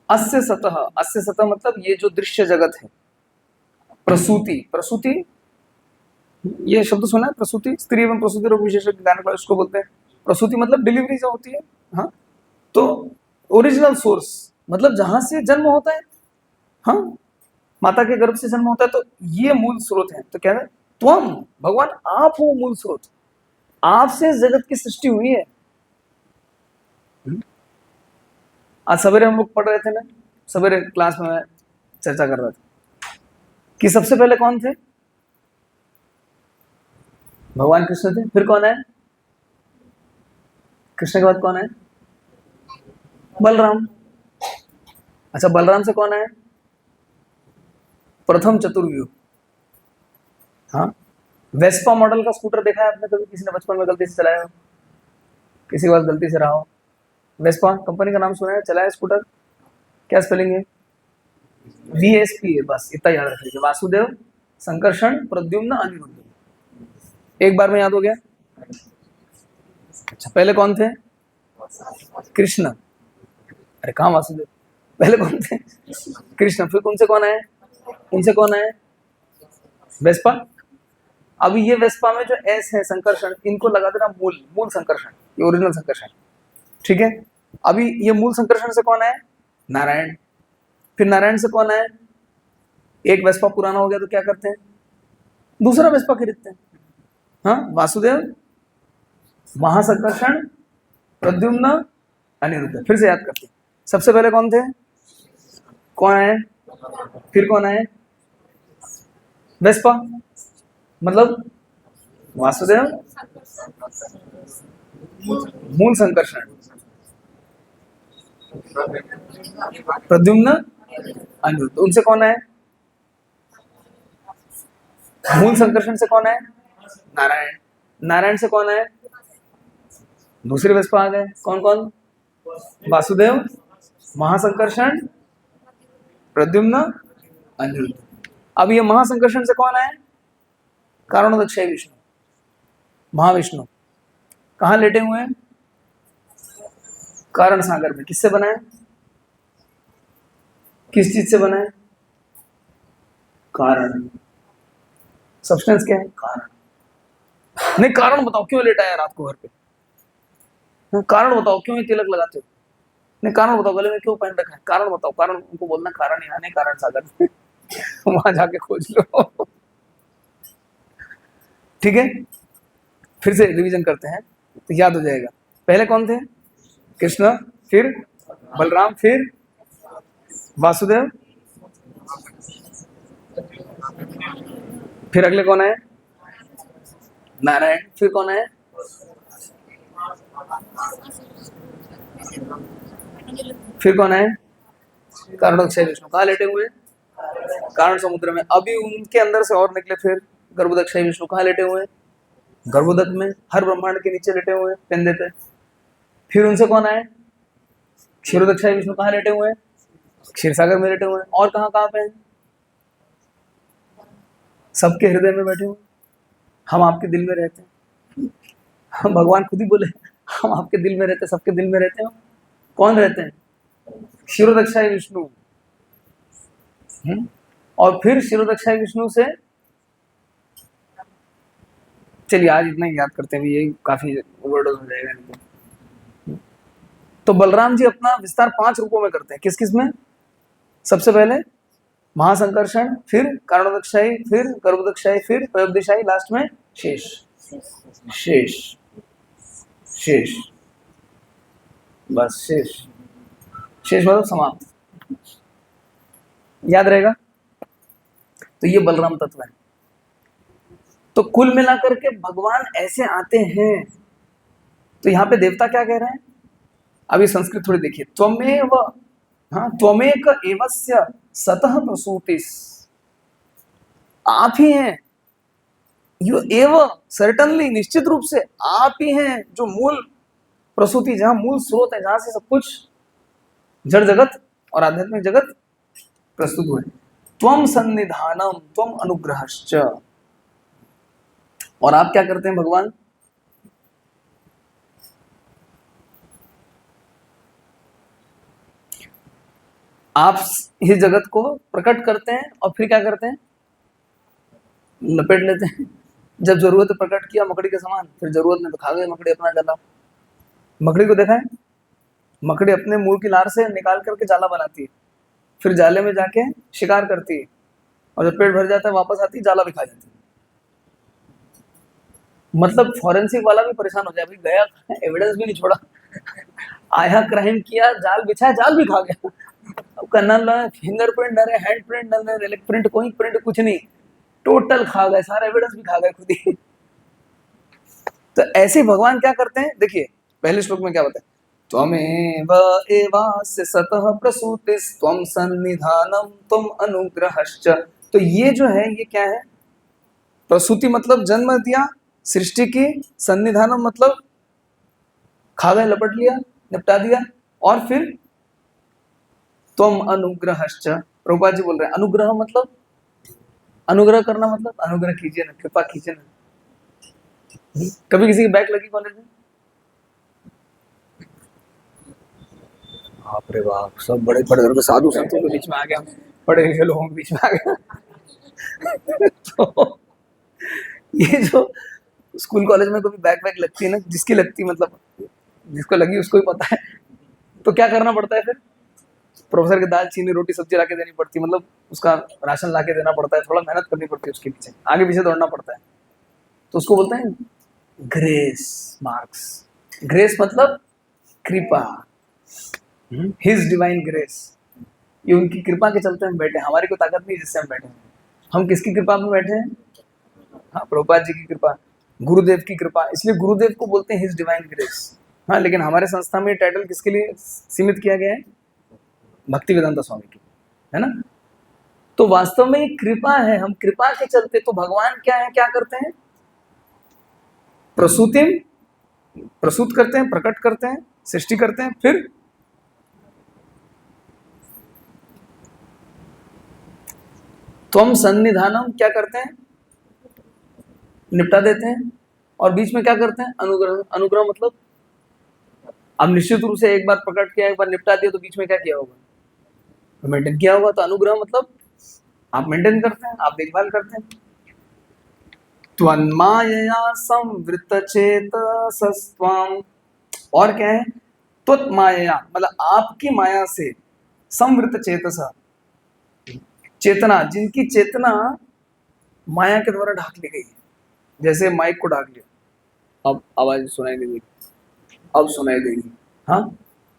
अस्य सतः, अस्य सतः मतलब ये जो दृश्य जगत है, प्रसूति, प्रसूति ये शब्द सुना है? प्रसूति, स्त्री एवं प्रसूति रोग विशेषज्ञ गायनेकोलॉजिस्ट उसको बोलते हैं। प्रसूति मतलब डिलीवरी जो होती है। हाँ, तो ओरिजिनल सोर्स मतलब जहां से जन्म होता है। हाँ, माता के गर्भ से जन्म होता है, तो ये मूल स्रोत है। तो क्या है, त्वम, भगवान आप हो मूल स्रोत, आपसे जगत की सृष्टि हुई है। आज सवेरे हम लोग पढ़ रहे थे ना, सवेरे क्लास में मैं चर्चा कर रहा था कि सबसे पहले कौन थे, भगवान कृष्ण थे, फिर कौन है, कृष्ण के बाद कौन है, बलराम। अच्छा, बलराम से कौन है, प्रथम चतुर्व्यूह। हाँ, वेस्पा मॉडल का स्कूटर देखा है आपने कभी, किसी ने बचपन में गलती से चलाया हो, किसी के पास गलती से रहा हो, वेस्पा कंपनी का नाम सुना है, चलाया स्कूटर, क्या स्पेलिंग है, VSP है, बस इतना याद रख लीजिए, वासुदेव, संकर्षण, प्रद्युम्न, अनिरुद्ध, एक बार में याद हो गया। अच्छा, पहले कौन थे, कृष्ण, अरे कहाँ वासुदेव, पहले कौन थे, कृष्ण, फिर उनसे कौन है, उनसे कौन है, वेस्पा। अभी ये वेस्पा में जो एस है संकर्षण, इनको लगा देना मूल, मूल संकर्षण, ये ओरिजिनल संकर्षण, ठीक है। अभी ये मूल संकर्षण से कौन है, नारायण, फिर नारायण से कौन है, एक वेस्पा पुराना हो गया तो क्या करते हैं, दूसरा वेस्पा खरीदते हैं। हाँ, वासुदेव, महासंकर्षण, प्रद्युम्न, अनिरुद्ध, फिर से याद करते हैं। सबसे पहले कौन थे, कौन है, फिर कौन है, वेस्पा, मतलब वासुदेव, मूल संकर्षण, प्रद्युम्न, अनिरुद्ध, उनसे कौन है, मूल संकर्षण से कौन है, नारायण, नारायण से कौन है, दूसरे वेस्पा आ गए, कौन कौन, वासुदेव, महासंकर्षण, प्रद्युम्न, अनिरुद्ध। अब ये महासंकर्षण से कौन है, कारणोदक्षय विष्णु, महाविष्णु, कहाँ लेटे हुए हैं, कारण सागर में, किससे बनाए, किस चीज से बनाए, कारण, सब्सटेंस क्या है, कारण, नहीं कारण बताओ क्यों लेटा है रात को घर पे, कारण बताओ क्यों ये तिलक लगाते हो, नहीं कारण बताओ गले में क्यों पहन रखा है, कारण बताओ, कारण उनको बोलना कारण यहाँ नहीं, कारण सागर में वहां जाके खोज लो, ठीक है। फिर से रिवीजन करते हैं तो याद हो जाएगा, पहले कौन थे, कृष्ण, फिर बलराम, फिर वासुदेव, फिर अगले कौन है, नारायण, फिर कौन है, फिर कौन है, कारणोदक्षय विष्णु, कहाँ लेटे हुए, कारण समुद्र में। अभी उनके अंदर से और निकले, फिर गर्भोदक्षय विष्णु कहाँ लेटे हुए, गर्भोदक में, हर ब्रह्मांड के नीचे लेटे हुए कंधे पे। फिर उनसे कौन आए, क्षीरोदक्षय विष्णु कहाँ लेटे हुए, क्षीर सागर में लेटे हुए, और कहाँ कहाँ पे हैं, सबके हृदय में बैठे हुए, हम आपके दिल में रहते हैं, हम भगवान खुद ही बोले हम आपके दिल में रहते हैं, सबके दिल में रहते हैं। कौन रहते हैं, क्षीरोदक्षाय विष्णु। और फिर क्षीरोदक्षाय विष्णु से, चलिए आज इतना ही याद करते हैं, ये काफी ओवरडोज हो जाएगा। तो बलराम जी अपना विस्तार 5 रूपों में करते हैं, किस किस में, सबसे पहले महासंकर्षण, फिर कारणोदक्षायी, फिर गर्भोदक्षायी, फिर प्रयोगदिशायी, लास्ट में शेष, शेष, शेष, बस शेष, शेष मतलब समाप्त, याद रहेगा। तो ये बलराम तत्व है। तो कुल मिलाकर के भगवान ऐसे आते हैं। तो यहाँ पे देवता क्या कह रहे हैं, अभी संस्कृत थोड़ी देखिए, त्वमेव, हाँ, त्वमेक एवस्य सतः प्रसूतिस, आप ही हैं, यू एव, सर्टनली, निश्चित रूप से आप ही हैं जो मूल प्रसूति, जहां मूल स्रोत है, जहां से सब कुछ जड़ जगत और आध्यात्मिक जगत प्रस्तुत हुए। त्वम सन्निधानम त्वम अनुग्रहश्च, और आप क्या करते हैं भगवान, आप इस जगत को प्रकट करते हैं और फिर क्या करते हैं, लपेट लेते हैं। जब जरूरत है प्रकट किया मकड़ी के समान, फिर जरूरत नहीं तो खा गए मकड़ी अपना जाला। मकड़ी को देखा है, मकड़ी अपने मुंह की लार से निकाल करके जाला बनाती है, फिर जाले में जाके शिकार करती है, और जब पेट भर जाता है वापस आती है जाला भी खा जाती है। मतलब फॉरेंसिक वाला भी परेशान हो जाए, भाई गया एविडेंस भी नहीं छोड़ा, आया क्राइम किया, जाल बिछाया, जाल भी खा गया। अब करना फिंगरप्रिंट न रहे, हैंड प्रिंट न रहे, लेग प्रिंट, कोई प्रिंट कुछ नहीं, टोटल खा गए, सारा एविडेंस भी खा गए खुद ही। तो ऐसे ही भगवान क्या करते हैं, देखिए पहले श्लोक में क्या बताया, त्वमेव एवास्य सतः प्रसूतिस्त्वं सन्निधानं त्वं अनुग्रहश्च। तो ये जो है ये क्या है, प्रसूति मतलब जन्म दिया, सृष्टि की, सन्निधानम मतलब खा गए, लपट लिया, निपटा दिया, और फिर त्वं अनुग्रहश्च। प्रभुपाद जी बोल रहे हैं अनुग्रह मतलब, अनुग्रह करना मतलब अनुग्रह कीजिए ना, कृपा कीजिए ना। कभी किसी की बैक लगी कॉलेज में? बाप रे बाप, सब बड़े बड़े के साधु संतों के बीच में आ गया, पढ़े लिखे लोगों के बीच में आ गया। तो ये जो स्कूल कॉलेज में कभी बैक वैक लगती है ना, जिसकी लगती मतलब जिसको लगी उसको ही पता है, तो क्या करना पड़ता है फिर, प्रोफेसर के दाल चीनी रोटी सब्जी ला के देनी पड़ती है, मतलब उसका राशन ला के देना पड़ता है, थोड़ा मेहनत करनी पड़ती है उसके पीछे, आगे पीछे दौड़ना पड़ता है, तो उसको बोलते हैं ग्रेस मार्क्स। ग्रेस मतलब कृपा, हिज डिवाइन ग्रेस, ये उनकी कृपा के चलते हम बैठे हैं, हमारी कोई ताकत नहीं जिससे हम बैठे हैं। हम किसकी कृपा में बैठे हैं? हाँ, प्रभुपाद जी की कृपा, गुरुदेव की कृपा, इसलिए गुरुदेव को बोलते हैं हिज डिवाइन ग्रेस। हाँ, लेकिन हमारे संस्था में टाइटल किसके लिए सीमित किया गया है? भक्ति वेदांता स्वामी की, है ना। तो वास्तव में ये कृपा है, हम कृपा के चलते, तो भगवान क्या है, क्या करते हैं, प्रसूति, प्रसूत करते हैं, प्रकट करते हैं, सृष्टि करते हैं, फिर त्वम सन्निधानम क्या करते हैं, निपटा देते हैं, और बीच में क्या करते हैं, अनुग्रह। अनुग्रह मतलब अब निश्चित रूप से एक बार प्रकट किया, एक बार निपटा दिया, तो बीच में क्या किया होगा, मेंटेन किया होगा। तो अनुग्रह मतलब आप मेंटेन करते हैं, आप देखभाल करते हैं। त्वन्मायया संवृत चेतसस्त्वाम, और क्या है, त्वत्मायया मतलब आपकी माया से, संवृत चेतसा चेतना, जिनकी चेतना माया के द्वारा ढाक ली गई है, जैसे माइक को ढाक लिया, अब आवाज सुनाई नहीं देगी, अब सुनाई देगी, हाँ,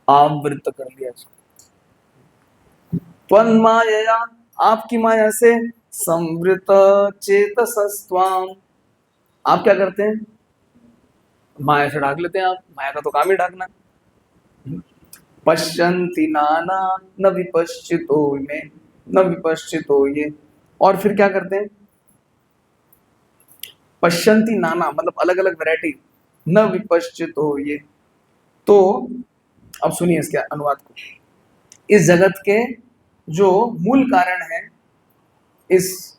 आवृत कर लिया इसको। त्वन्मायया आपकी माया से, संवृत चेतसस्त्वाम आप क्या करते हैं, माया से ढाक लेते हैं आप, माया का तो काम ही ढाकना। पश्यन्ति नाना न विपश्चितो में, न विपश्चितो ये, और फिर क्या करते हैं, पश्यन्ति नाना मतलब अलग अलग वैरायटी, न विपश्चितो ये। तो अब सुनिए इसके अनुवाद को, इस जगत के जो मूल कारण है, इस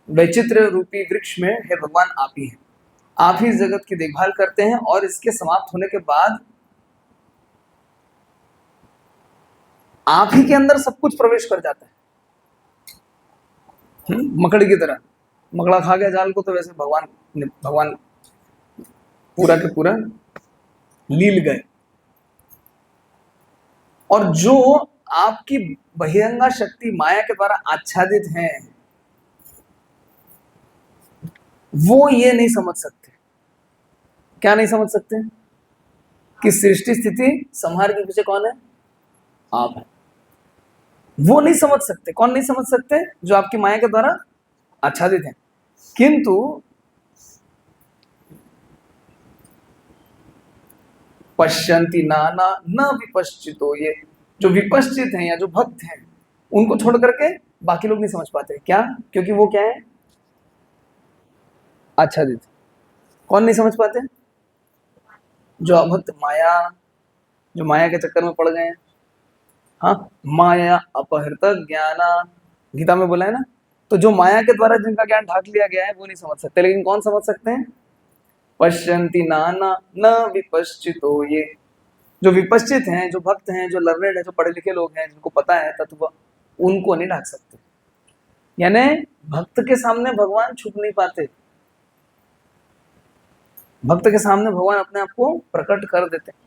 वैचित्र रूपी वृक्ष में है भगवान आप ही हैं, आप ही इस जगत की देखभाल करते हैं, और इसके समाप्त होने के बाद आप ही के अंदर सब कुछ प्रवेश कर जाता है। मकड़ी की तरह, मकड़ा खा गया जाल को, तो वैसे भगवान पूरा के पूरा लील गए। और जो आपकी बहिरंगा शक्ति माया के द्वारा आच्छादित हैं, वो ये नहीं समझ सकते। क्या नहीं समझ सकते? कि सृष्टि स्थिति संहार के पीछे कौन है? आप है। वो नहीं समझ सकते। कौन नहीं समझ सकते? जो आपकी माया के द्वारा आच्छादित हैं। किंतु पश्यन्ति नाना न विपश्चितो, ये जो विपश्चित हैं या जो भक्त हैं, उनको छोड़ करके बाकी लोग नहीं समझ पाते। क्या? क्योंकि वो क्या है? आच्छादित। कौन नहीं समझ पाते? जो अभक्त माया, जो माया के चक्कर में पड़ गए हैं। हाँ, माया अपहृत ज्ञाना, गीता में बोला है ना। तो जो माया के द्वारा जिनका ज्ञान ढाक लिया गया है वो नहीं समझ सकते, लेकिन कौन समझ सकते हैं? पश्यन्ति नाना न विपश्चितो, ये जो विपश्चित हैं, जो भक्त हैं, जो लर्नेड है, जो पढ़े लिखे लोग हैं, जिनको पता है तत्व, उनको नहीं ढाक सकते। यानी भक्त के सामने भगवान छुप नहीं पाते। भक्त के सामने भगवान अपने आप को प्रकट कर देते हैं,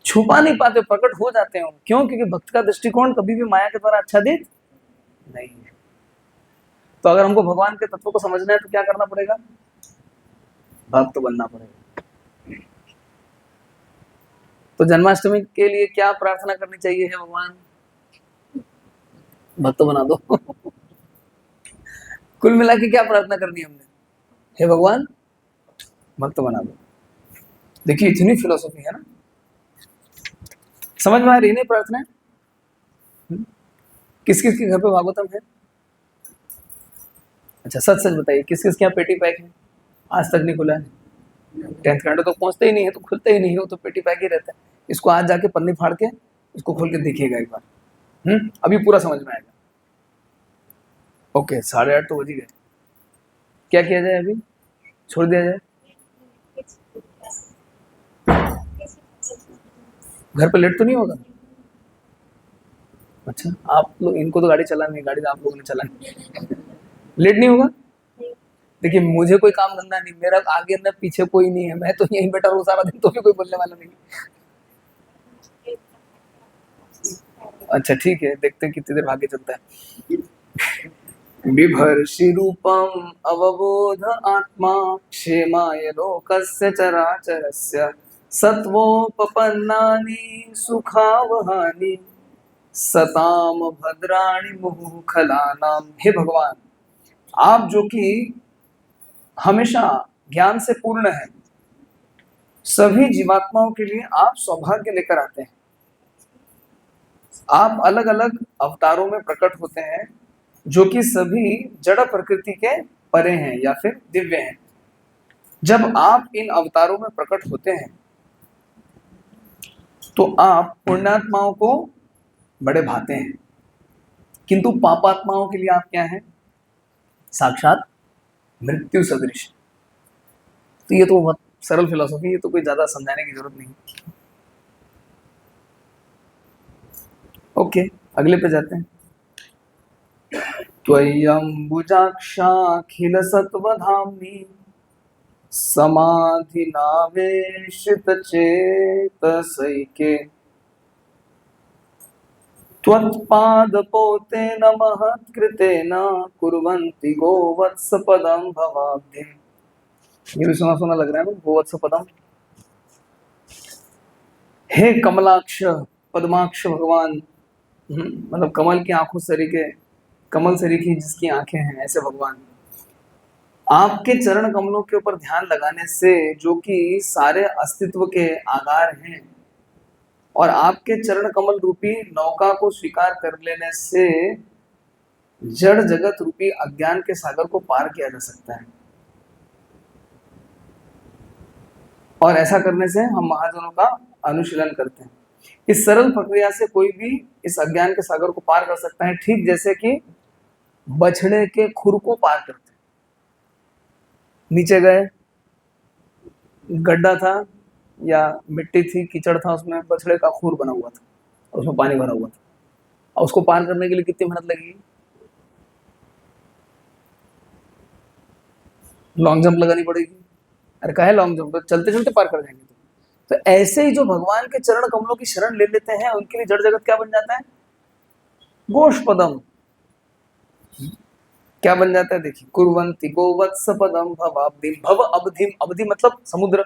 छुपा नहीं पाते, प्रकट हो जाते हैं। क्यों? क्योंकि भक्त का दृष्टिकोण कभी भी माया के द्वारा आच्छादित नहीं है। तो अगर हमको भगवान के तत्व को समझना है तो क्या करना पड़ेगा? भक्त बनना पड़ेगा। तो जन्माष्टमी के लिए क्या प्रार्थना करनी चाहिए? है भगवान भक्त बना दो। कुल मिला के क्या प्रार्थना करनी है हमने? हे भगवान भक्त बना दो। देखिए इतनी फिलोसॉफी है ना, समझ में आ रही नहीं प्रार्थना? किस किस के घर पे भागवतम है? अच्छा सच सच बताइए, किस किस के यहाँ पेटी पैक है? आज तक नहीं खुला है। 10th कैलेंडर तो पहुंचते ही नहीं है, तो खुलते ही नहीं है, वो तो पेटी पैक ही रहता है। इसको आज जाके पन्नी फाड़ के इसको खोल के देखिएगा एक बार, अभी पूरा समझ में आएगा। ओके 8:30 तो बज ही गए। क्या किया जाए अभी? छोड़ दिया जाए? घर पे लेट तो नहीं होगा? अच्छा आप लोग, इनको तो गाड़ी चलानी है, गाड़ी तो आप लोगों ने चलानी। लेट नहीं होगा? देखिए मुझे कोई काम धंधा नहीं, मेरा आगे ना पीछे कोई नहीं है, मैं तो यहीं बैठा रहूं सारा दिन तो भी कोई बोलने वाला नहीं। अच्छा ठीक है, देखते हैं कितनी देर आगे चलता है। बिभर्षि रूपम अवबोध आत्मा क्षेमाय लोकस्य चराचरस्य सत्वोपपन्नानि सुखावहानि सताम भद्राणि मुहुखलानाम। हे भगवान, आप जो कि हमेशा ज्ञान से पूर्ण है, सभी जीवात्माओं के लिए आप सौभाग्य लेकर आते हैं। आप अलग अलग अवतारों में प्रकट होते हैं जो कि सभी जड़ प्रकृति के परे हैं या फिर दिव्य हैं। जब आप इन अवतारों में प्रकट होते हैं तो आप पुण्यात्माओं को बड़े भाते हैं, किंतु पापात्माओं के लिए आप क्या हैं? साक्षात मृत्यु सदृश। तो ये तो बहुत सरल फिलोसॉफी, ये तो कोई ज्यादा समझाने की जरूरत नहीं। ओके अगले पे जाते हैं। त्वय्यम्बुजाक्षाखिल सत्वधाम्नि समाधिनावेशित चेतसैके त्वत्पादपोतेन महत्कृतेन कुर्वन्ति गोवत्सपदं भवाब्धिम्। ये भी सुना सुना लग रहा है ना, गोवत्सपदम। हे कमलाक्ष पद्माक्ष भगवान, मतलब कमल की आंखों सरीखे, कमल सरीखी जिसकी आंखें हैं, ऐसे भगवान आपके चरण कमलों के ऊपर ध्यान लगाने से, जो कि सारे अस्तित्व के आधार हैं, और आपके चरण कमल रूपी नौका को स्वीकार कर लेने से जड़ जगत रूपी अज्ञान के सागर को पार किया जा सकता है। और ऐसा करने से हम महाजनों का अनुशीलन करते हैं। इस सरल प्रक्रिया से कोई भी इस अज्ञान के सागर को पार कर सकता है, ठीक जैसे कि बछड़े के खुर को पार करते हैं। नीचे गए, गड्ढा था या मिट्टी थी, कीचड़ था, उसमें बछड़े का खुर बना हुआ था, उसमें पानी भरा हुआ था, और उसको पार करने के लिए कितनी मेहनत लगेगी? लॉन्ग जंप लगानी पड़ेगी। अरे काहे लॉन्ग जंप, चलते चलते पार कर जाएंगे। तो ऐसे ही जो भगवान के चरण कमलों की शरण ले लेते हैं, उनके लिए जड़ जगत क्या बन जाता है? गोष्पदम। क्या बन जाता है? देखिए, कुर्वन्ति गोवत्सपदम भवाब्धिम। भव अवधिम, अवधि मतलब समुद्र।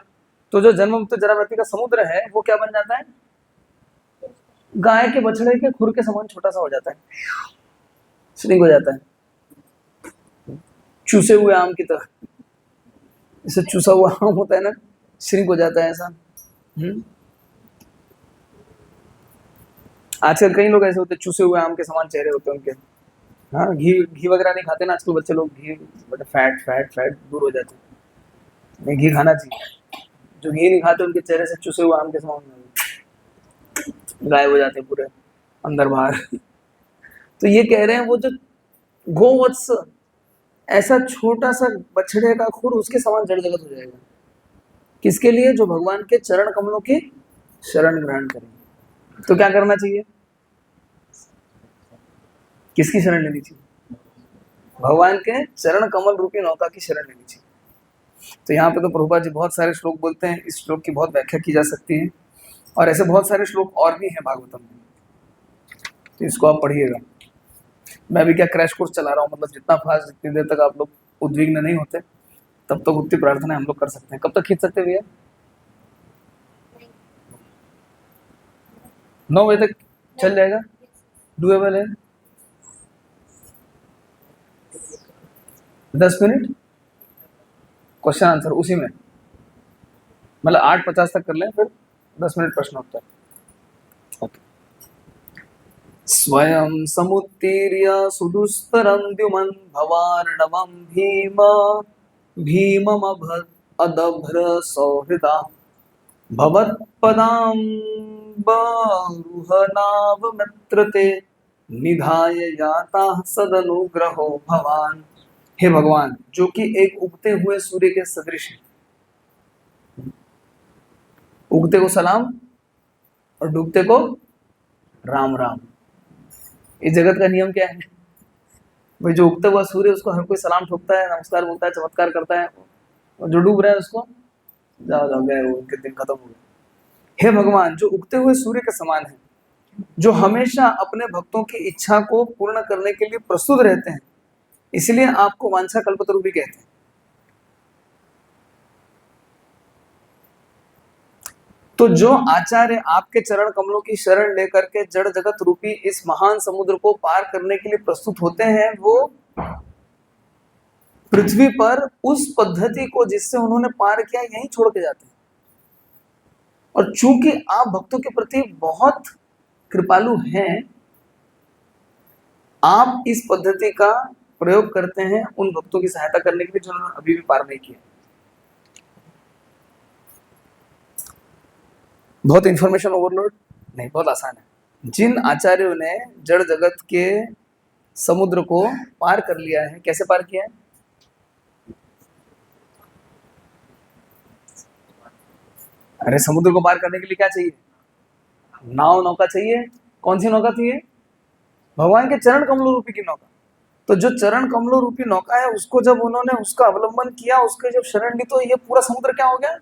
तो जो जन्म मुक्त जरावृत्ति का समुद्र है वो क्या बन जाता है? गाय के बछड़े के खुर के समान छोटा सा हो जाता है, श्रिंक हो जाता है, चूसे हुए आम की तरह। जैसे चूसा हुआ आम होता है ना, श्रिंक हो जाता है ऐसा। आजकल कई लोग ऐसे होते हैं, चूसे हुए आम के समान चेहरे होते हैं उनके। हाँ, घी वगैरह नहीं खाते ना आजकल बच्चे लोग, घी बट फैट फैट फैट दूर हो जाते हैं। नहीं, घी खाना चाहिए। जो घी नहीं खाते उनके चेहरे से चूसे हुए आम के समान गायब हो जाते हैं पूरे अंदर बाहर। तो ये कह रहे हैं वो जो गोवत्स, ऐसा छोटा सा बछड़े का खुर उसके समान जड़ जगत हो जाएगा। किसके लिए? जो भगवान के चरण कमलों की शरण ग्रहण करेंगे। तो क्या करना चाहिए? किसकी शरण लेनी चाहिए? भगवान के चरण कमल रूपी नौका की शरण लेनी चाहिए। तो यहाँ पे तो प्रभुपाद जी बहुत सारे श्लोक बोलते हैं, इस श्लोक की बहुत व्याख्या की जा सकती है, और ऐसे बहुत सारे श्लोक और भी हैं भागवतम में, तो इसको आप पढ़िएगा। मैं भी क्या क्रैश कोर्स चला रहा हूँ, मतलब जितना फास्ट, जितनी देर तक आप लोग उद्विग्न नहीं होते तब तक उतनी प्रार्थना हम लोग कर सकते हैं। कब तक खींच सकते हैं भैया? 9 बजे तक चल जाएगा, डुएबल है। 10 मिनट क्वेश्चन आंसर उसी में, मतलब 8:50 तक कर लें, फिर 10 मिनट प्रश्न उत्तर। ओके। स्वयं समुत्तीर्य सुदुस्तरं द्युमन् भवार्णवं अदभ्र सौहृदा भवत्पदाम्बरुहनावमित्रते निधाय याताः सदनुग्रहो भवान। हे भगवान, जो कि एक उगते हुए सूर्य के सदृश है। उगते को सलाम और डूबते को राम राम। इस जगत का नियम क्या है भाई? जो उगता हुआ सूर्य उसको हर कोई सलाम ठोकता है, नमस्कार बोलता है, चमत्कार करता है, और जो डूब रहा है उसको जाओ जाओ गए, वो उनके दिन खत्म हो गए। हे भगवान, जो उगते हुए सूर्य के समान है, जो हमेशा अपने भक्तों की इच्छा को पूर्ण करने के लिए प्रस्तुत रहते हैं, इसलिए आपको वांछा कल्पतरु भी कहते हैं। तो जो आचार्य आपके चरण कमलों की शरण लेकर के जड़ जगत रूपी इस महान समुद्र को पार करने के लिए प्रस्तुत होते हैं, वो पृथ्वी पर उस पद्धति को जिससे उन्होंने पार किया यहीं छोड़ के जाते हैं। और चूंकि आप भक्तों के प्रति बहुत कृपालु हैं, आप इस पद्धति का प्रयोग करते हैं उन भक्तों की सहायता करने के लिए जिन्होंने अभी भी पार नहीं किया। बहुत इंफॉर्मेशन ओवरलोड नहीं, बहुत आसान है। जिन आचार्यों ने जड़ जगत के समुद्र को पार कर लिया है, कैसे पार किया है? अरे समुद्र को पार करने के लिए क्या चाहिए? नाव, नौका चाहिए। कौन सी नौका चाहिए? भगवान के चरण कमलों रूपी की नौका। तो जो चरण कमलों रूपी नौका है, उसको जब उन्होंने उसका अवलंबन किया, उसके जब शरण ली, तो ये पूरा समुद्र क्या हो गया?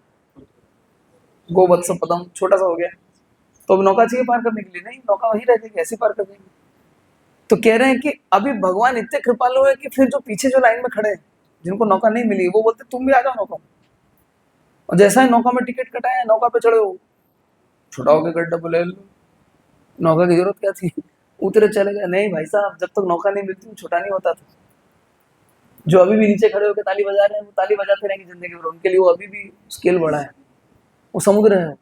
गोवत्स पदम, छोटा सा हो गया। तो अब नौका चाहिए पार करने के लिए? नहीं, नौका वहीं रह जाएगी, ऐसे पार कर देंगे। तो कह रहे हैं कि अभी भगवान इतने कृपालु है कि फिर जो पीछे जो लाइन में खड़े हैं, जिनको नौका नहीं मिली, वो बोलते तुम भी आ जाओ नौका में। और जैसा ही नौका में टिकट कटाया, नौका पे चढ़े हो, छोटा होकर गड्ढा बोले, नौका की जरूरत क्या थी? उतरे चले गए। नहीं भाई साहब, जब तक नौका नहीं मिलती छोटा नहीं होता था। जो अभी भी नीचे खड़े होकर ताली बजा रहे हैं, वो ताली बजाते रहेंगे जिंदगी भर, उनके लिए वो अभी भी स्केल बड़ा है, वो समुद्र है।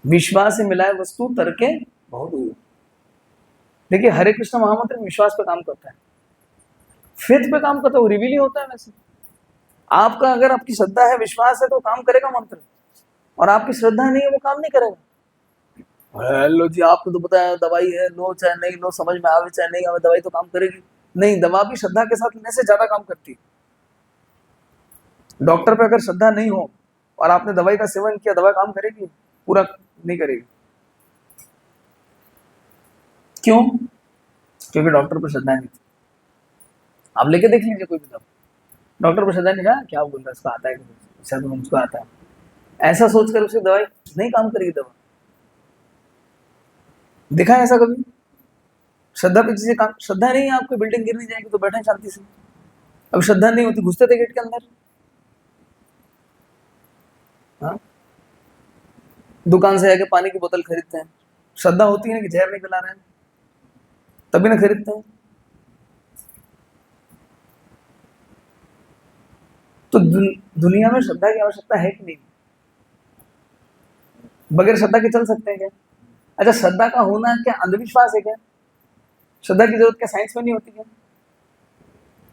विश्वास से मिलाए वस्तु तर्के बहुत दूर। देखिए, हरे कृष्ण महामंत्र विश्वास पे काम करता है, फेथ पे काम करता है, वो रिवील ही होता है। वैसे आपका अगर आपकी श्रद्धा है, विश्वास है, तो काम करेगा मंत्र, और आपकी श्रद्धा नहीं है, वो काम नहीं करेगा। लो जी, आपको तो पता है दवाई है, लो चाहे नहीं लो, समझ में आवे चाहे नहीं आवे, दवाई तो काम करेगी। नहीं, दवा भी श्रद्धा के साथ लेने से ज्यादा काम करती है। डॉक्टर पे अगर श्रद्धा नहीं हो और आपने दवाई का सेवन किया, दवा काम करेगी? पूरा नहीं करेगी। क्यों? क्योंकि डॉक्टर पर श्रद्धा नहीं थी। आप लेके देख लीजिए कोई भी दवा, डॉक्टर पर श्रद्धा नहीं था, क्या बोल रहा है, इसको आता है, शायद मुझको आता है, ऐसा सोचकर उसे दवाई नहीं काम करेगी। दवा देखा है ऐसा कभी? श्रद्धा पे चीजें काम, श्रद्धा नहीं है आपको, बिल्डिंग गिर नहीं जाएगी तो बैठे शांति से। अब श्रद्धा नहीं होती, घुसते थे गेट के अंदर। हाँ, दुकान से जाके पानी की बोतल खरीदते हैं, श्रद्धा होती है कि जहर नहीं पिला रहे हैं, तभी ना खरीदते हैं। तो दुनिया में श्रद्धा की आवश्यकता है कि नहीं? बगैर श्रद्धा के चल सकते हैं क्या? अच्छा, श्रद्धा का होना क्या अंधविश्वास है क्या? श्रद्धा की जरूरत क्या साइंस में नहीं होती क्या?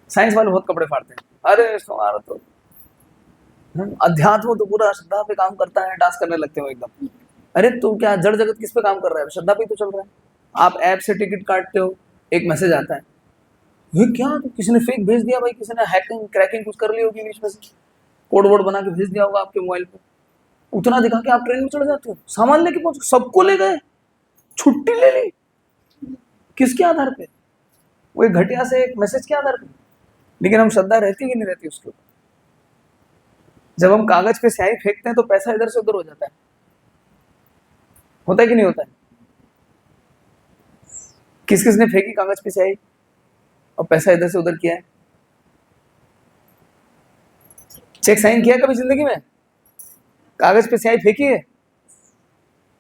साइंस वाले बहुत कपड़े फाड़ते हैं, अरे तुम्हारा तो अध्यात्म तो पूरा श्रद्धा पे काम करता है, डांस करने लगते हो एकदम। अरे तो क्या जड़ जगत किस पे काम कर रहा है? श्रद्धा पे तो चल रहा है। आप ऐप से टिकट काटते हो, एक मैसेज आता है, ये क्या, तो किसी ने फेक भेज दिया भाई, किसी ने हैकिंग क्रैकिंग कुछ कर ली होगी बीच में से, कोड वर्ड बना के भेज दिया होगा आपके मोबाइल पे, उतना दिखा के आप ट्रेन में चढ़ जाते हो, सामान लेके पहुंच, सबको ले गए, छुट्टी ले ली, किसके आधार पे? वो एक घटिया से एक मैसेज के आधार पे। लेकिन हम श्रद्धा रहती कि नहीं रहती उसके ऊपर? जब हम कागज पे स्याही फेंकते हैं तो पैसा इधर से उधर हो जाता है, होता है कि नहीं होता है? किस किसने फेंकी कागज पे स्याही और पैसा इधर से उधर किया है? चेक साइन किया कभी जिंदगी में? कागज पे स्याही फेंकी है?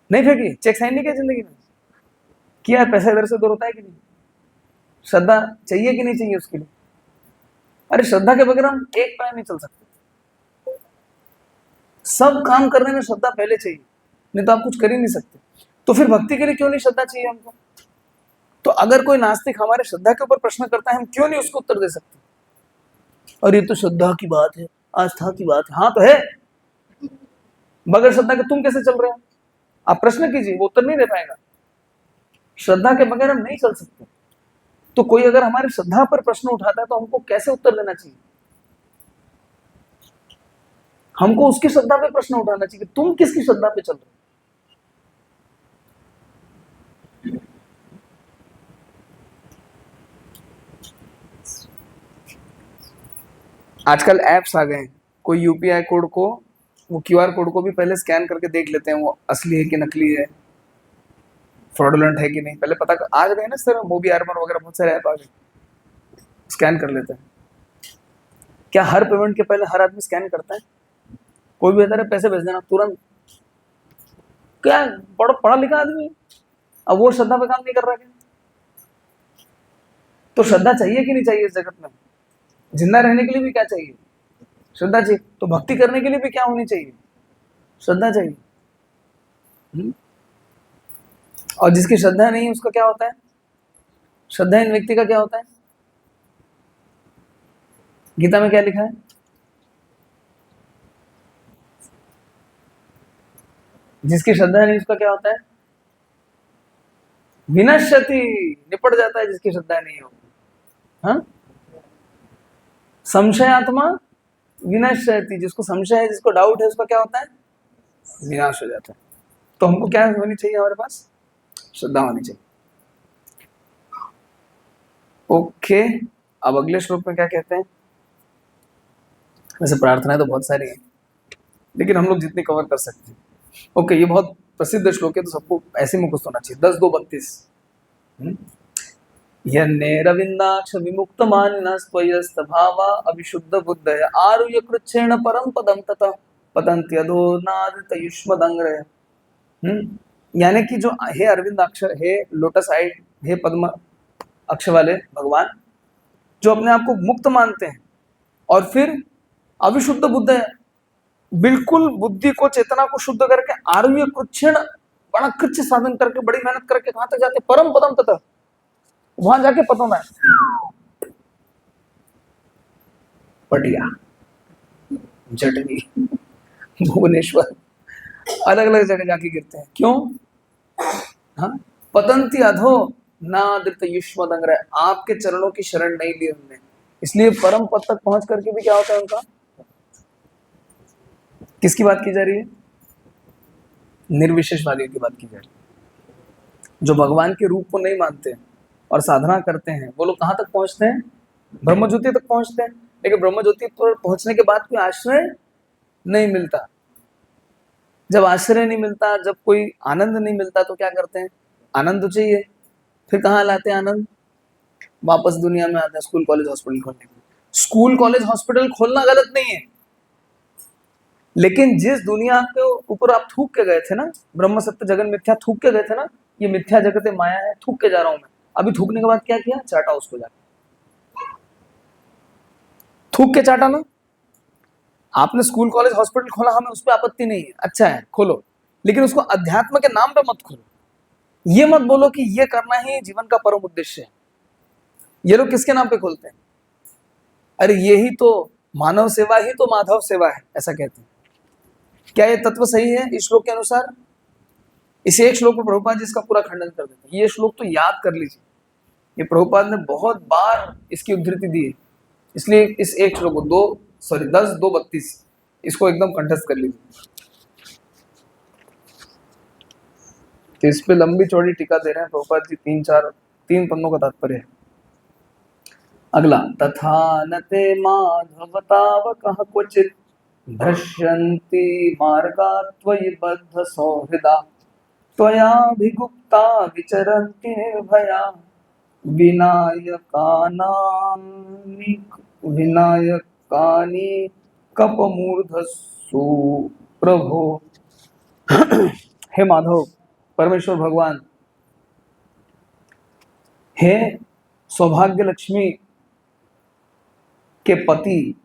नहीं फेंकी? चेक साइन नहीं किया जिंदगी में? किया है? पैसा इधर से उधर होता है कि नहीं? श्रद्धा चाहिए कि नहीं चाहिए उसके लिए? अरे श्रद्धा के बगैर हम एक पैर नहीं चल सकते। सब काम करने में श्रद्धा पहले चाहिए, नहीं तो आप कुछ कर ही नहीं सकते। तो फिर भक्ति के लिए क्यों नहीं श्रद्धा चाहिए हमको? तो अगर कोई नास्तिक हमारे श्रद्धा के ऊपर प्रश्न करता है, हम क्यों नहीं उसको उत्तर दे सकते? और ये तो श्रद्धा की बात है, आस्था की बात है। हाँ तो है, बगैर श्रद्धा के तुम कैसे चल रहे हो? आप प्रश्न कीजिए, वो उत्तर नहीं दे पाएगा। श्रद्धा के बगैर हम नहीं चल सकते। तो कोई अगर हमारी श्रद्धा पर प्रश्न उठाता है तो हमको कैसे उत्तर देना चाहिए? हमको उसकी श्रद्धा पे प्रश्न उठाना चाहिए कि तुम किसकी श्रद्धा पे चल रहे हो। आजकल एप्स आ गए हैं, कोई यूपीआई कोड को, वो क्यूआर कोड को भी पहले स्कैन करके देख लेते हैं वो असली है कि नकली है, फ्रॉडुलेंट है कि नहीं। पहले पता आ गए ना सर, मोबी आर्मर वगैरह बहुत सारे ऐप आ गए, स्कैन कर लेते हैं। क्या हर पेमेंट के पहले हर आदमी स्कैन करता है? कोई भी कहता है पैसे भेज देना तुरंत, क्या पढ़ा लिखा आदमी, अब वो श्रद्धा पे काम नहीं कर रहा क्या? तो श्रद्धा चाहिए कि नहीं चाहिए इस जगत में? जिंदा रहने के लिए भी क्या चाहिए? श्रद्धा चाहिए। तो भक्ति करने के लिए भी क्या होनी चाहिए? श्रद्धा चाहिए। और जिसकी श्रद्धा नहीं है उसका क्या होता है? श्रद्धाहीन व्यक्ति का क्या होता है? गीता में क्या लिखा है? जिसकी श्रद्धा नहीं उसका क्या होता है? विनश्यति, निपट जाता है जिसकी श्रद्धा नहीं हो। हाँ, संशयात्मा विनश्यति, जिसको संशय है, जिसको डाउट है, उसका क्या होता है? विनाश हो जाता है। तो हमको क्या होनी चाहिए? हमारे पास श्रद्धा होनी चाहिए। ओके, अब अगले श्लोक में क्या कहते हैं? वैसे प्रार्थनाएं तो बहुत सारी हैं, लेकिन हम लोग जितनी कवर कर सकते हैं। ओके, ये बहुत प्रसिद्ध श्लोक है तो सबको ऐसे मुखस्त होना चाहिए। 10:2:32 यन्नेरविन्दाक्ष विमुक्त मानिनस्त्वयस्त भावा अविशुद्ध बुद्धय आरुह्य कृच्छेण परम पदम ततः पतन्त्यधो नादतयुष्मदंग्रय। यानी कि जो हे अरविंदाक्ष, हे लोटस आइड, हे पद्म अक्ष वाले भगवान, जो अपने आप को मुक्त मानते हैं और फिर अविशुद्ध बुद्ध है, बिल्कुल बुद्धि को, चेतना को शुद्ध करके आरुह्य कृच्छेण, बड़ा कृच्छ साधन करके, बड़ी मेहनत करके कहां तक जाते? परम पदम ततः, वहां जाके पता है पटिया, जटनी, भुवनेश्वर, अलग अलग जगह जाके गिरते हैं। क्यों? हाँ, पतंती अधो नादृत युष्मदंग्र, आपके चरणों की शरण नहीं ली हमने, इसलिए परम पद तक पहुंच करके भी क्या होता है उनका? किसकी बात की जा रही है? निर्विशेषवादियों की बात की जा रही है। जो भगवान के रूप को नहीं मानते और साधना करते हैं, वो लोग कहां तक पहुंचते हैं? ब्रह्मज्योति तक पहुंचते हैं। लेकिन ब्रह्मज्योति पर पहुंचने के बाद कोई आश्रय नहीं मिलता। जब आश्रय नहीं मिलता, जब कोई आनंद नहीं मिलता, तो क्या करते हैं? आनंद तो चाहिए, फिर कहाँ लाते हैं आनंद? वापस दुनिया में आते हैं स्कूल कॉलेज हॉस्पिटल खोलने के लिए। स्कूल कॉलेज हॉस्पिटल खोलना गलत नहीं है, लेकिन जिस दुनिया के ऊपर आप थूक के गए थे ना, ब्रह्म सत्य जगन मिथ्या थूक के गए थे ना, ये मिथ्या जगत है, माया है, थूक के जा रहा हूं मैं। अभी थूकने के बाद क्या किया? चाटा उसको जाके, थूक के चाटा ना। आपने स्कूल कॉलेज हॉस्पिटल खोला, हमें उस पर आपत्ति नहीं है, अच्छा है, खोलो, लेकिन उसको अध्यात्म के नाम पे मत खोलो। ये मत बोलो कि ये करना ही जीवन का परम उद्देश्य है। ये लोग किसके नाम पे खोलते हैं? अरे यही तो मानव सेवा ही तो माधव सेवा है, ऐसा कहते हैं। क्या ये तत्व सही है इस श्लोक के अनुसार? इस एक श्लोक में प्रभुपाद जी इसका पूरा खंडन कर देते हैं। ये श्लोक तो याद कर लीजिए, ये प्रभुपाद ने बहुत बार इसकी उद्धृति दी है, इसलिए इस एक श्लोक को 10:2:32 इसको एकदम कंठस्थ कर लीजिए। तो इस पे लंबी चौड़ी टीका दे रहे हैं प्रभुपाद जी, 3 पन्नों का तात्पर्य है। अगला, तथा नते माधवतावकः क्वचित् भ्रश्यन्ति मार्गा त्वयि बद्ध सौहृदा त्वयाभिगुप्ता विचरन्ति निर्भया विनायकानानि विनायकानि कपमूर्धसु प्रभो। हे माधव, परमेश्वर भगवान, हे सौभाग्य लक्ष्मी के पति,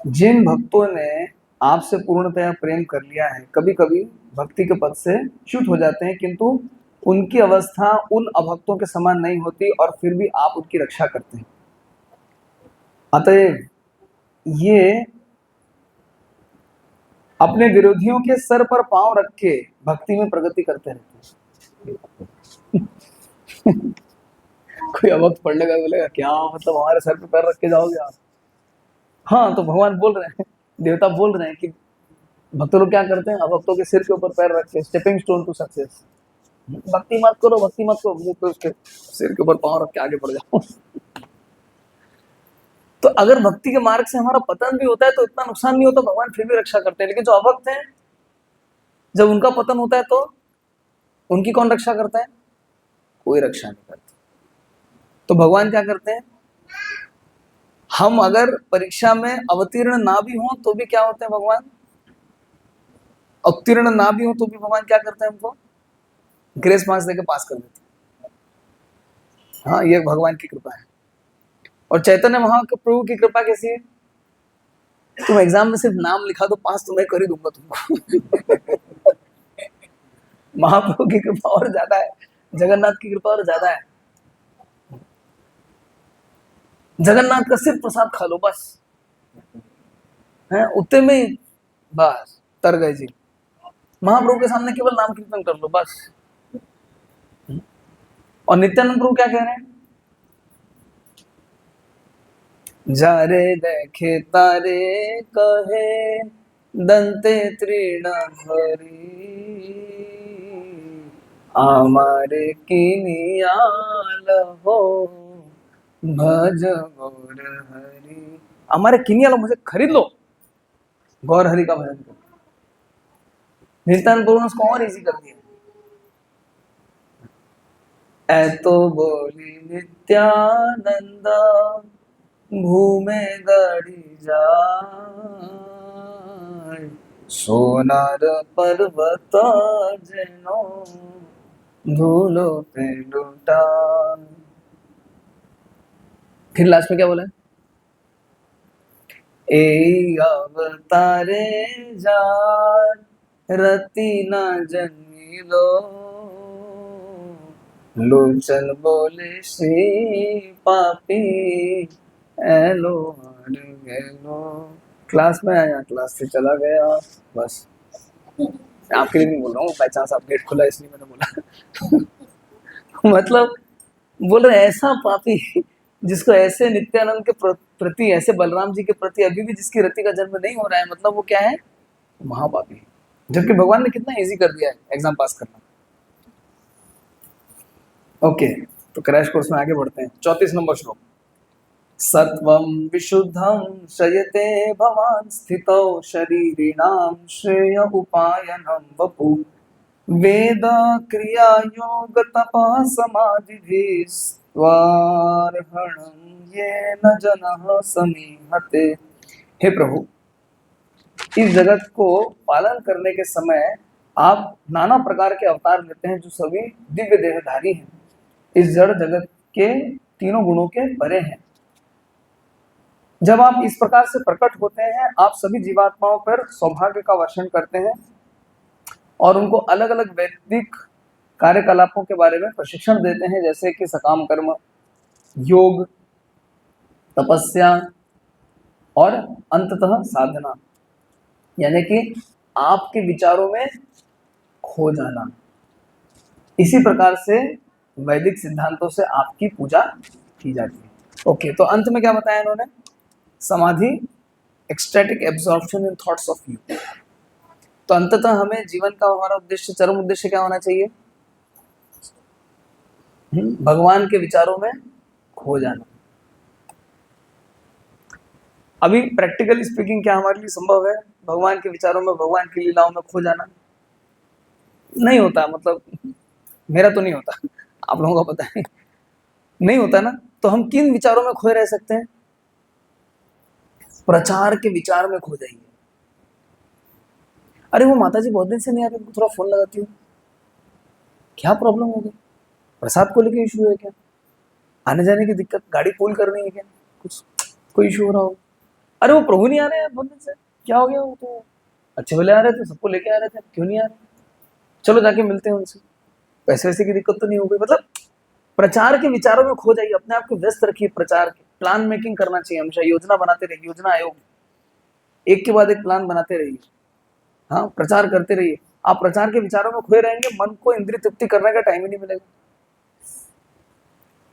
जिन भक्तों ने आपसे पूर्णतया प्रेम कर लिया है, कभी कभी भक्ति के पद से च्युत हो जाते हैं, किंतु उनकी अवस्था उन अभक्तों के समान नहीं होती और फिर भी आप उनकी रक्षा करते हैं। अतएव ये अपने विरोधियों के सर पर पांव रख के भक्ति में प्रगति करते रहते हैं। कोई अभक्त पढ़ने का बोलेगा क्या मतलब हमारे सर पे पैर रख के जाओगे आप? हाँ, तो भगवान बोल रहे हैं, देवता बोल रहे हैं कि भक्त लोग क्या करते हैं, अभक्तों के सिर के ऊपर पैर रख के, स्टेपिंग स्टोन टू सक्सेस। भक्ति मत करो, भक्ति मत करो, वो तो उसके सिर के ऊपर पांव रख के आगे बढ़ जाओ। तो अगर भक्ति के मार्ग से हमारा पतन भी होता है तो इतना नुकसान नहीं होता, भगवान फिर भी रक्षा करते हैं। लेकिन जो अभक्त हैं, जब उनका पतन होता है तो उनकी कौन रक्षा करता है? कोई रक्षा नहीं करता। तो भगवान क्या करते हैं, हम अगर परीक्षा में अवतीर्ण ना भी हों तो भी क्या होते हैं, भगवान उत्तीर्ण ना भी हो तो भी भगवान क्या करते हैं, हमको ग्रेस मार्क्स देके पास कर देते हैं। हाँ, ये भगवान की कृपा है। और चैतन्य महाप्रभु की कृपा कैसी है, तुम एग्जाम में सिर्फ नाम लिखा दो, पास तो मैं कर ही दूंगा तुमको। महाप्रभु की कृपा और ज्यादा है, जगन्नाथ की कृपा और ज्यादा है। जगन्नाथ का सिर्फ प्रसाद खा लो बस, है उतने में बस तर गए जी। महाप्रभु के सामने केवल नाम कीर्तन कर लो बस। और नित्यानंद प्रभु क्या कह रहे हैं, जारे देखे तारे कहे दंते तृणधरी, आमारे किनियाल हो भज गौर हरि। हमारे किनियाल, मुझे खरीद लो, गौर हरि का भजन करो। नित्यानंद प्रभु ने उसको और इजी कर दिया। ऐतो बोली नित्यानंद भूमे गड़ी जाय, सोनार पर्वत जेनो धूलो पे लुटा। फिर लास्ट में क्या बोला, ए अवतारे जाय रति न जन्मिलो, लोचन बोले श्री पापी एलो हर गेलो। क्लास में आया, क्लास से चला गया, बस। आपके लिए नहीं बोल रहा हूँ, बाई चांस आप गेट खुला इसलिए मैंने बोला। मतलब बोल रहे ऐसा पापी जिसको ऐसे नित्यानंद के प्रति, ऐसे बलराम जी के प्रति अभी भी जिसकी रति का जन्म नहीं हो रहा है, मतलब वो क्या है, महापापी। जबकि भगवान ने कितना इजी कर दिया है एग्जाम पास करना। ओके, तो क्रैश कोर्स में आगे बढ़ते हैं। 34 नंबर श्लोक। सत्वं विशुद्धं शयते भवान् स्थितौ शरीरिणां श्रेय उपायनं वपु, वेद क्रिया योग तपः समाधिभिः स्वार्हणं येन जनः समीहते। हे प्रभु, इस जगत को पालन करने के समय आप नाना प्रकार के अवतार लेते हैं जो सभी दिव्य देहधारी हैं, इस जड़ जगत के तीनों गुणों के परे हैं। जब आप इस प्रकार से प्रकट होते हैं, आप सभी जीवात्माओं पर सौभाग्य का वर्षण करते हैं और उनको अलग अलग वैदिक कार्यकलापों के बारे में प्रशिक्षण देते हैं, जैसे कि सकाम कर्म, योग, तपस्या और अंततः साधना, यानी कि आपके विचारों में खो जाना। इसी प्रकार से वैदिक सिद्धांतों से आपकी पूजा की जाती है। ओके, तो अंत में क्या बताया इन्होंने, समाधि, ecstatic absorption in thoughts of you. तो अंततः हमें जीवन का हमारा उद्देश्य, चरम उद्देश्य क्या होना चाहिए, भगवान के विचारों में खो जाना। अभी प्रैक्टिकली स्पीकिंग क्या हमारे लिए संभव है भगवान के विचारों में, भगवान की लीलाओं में खो जाना? नहीं होता, मतलब मेरा तो नहीं होता, आप लोगों को पता है। नहीं होता ना, तो हम किन विचारों में खोए रह सकते हैं? प्रचार के विचार में खो जाइए। अरे वो माता जी बहुत दिन से नहीं आ रही, उनको थोड़ा फोन लगाती हूँ, क्या प्रॉब्लम हो गई? प्रसाद को लेके इशू है क्या? आने जाने की दिक्कत, गाड़ी पुल करनी है क्या? कुछ कोई इशू हो रहा हो? अरे वो प्रभु नहीं आ रहे हैं बहुत दिन से, क्या हो गया? वो तो अच्छे भले आ रहे थे, सबको लेके आ रहे थे, क्यों नहीं आ रहे? चलो जाके मिलते हैं उनसे, पैसे वैसे की दिक्कत तो नहीं हो गई? मतलब प्रचार के विचारों में खो जाइए, अपने आप को व्यस्त रखिए। प्रचार के प्लान मेकिंग करना चाहिए हमेशा, योजना बनाते रहिए, योजना आयोग, एक के बाद एक प्लान बनाते रहिए। हाँ, प्रचार करते रहिए। आप प्रचार के विचारों में खोए रहेंगे, मन को इंद्रिय तृप्ति करने का टाइम ही नहीं मिलेगा।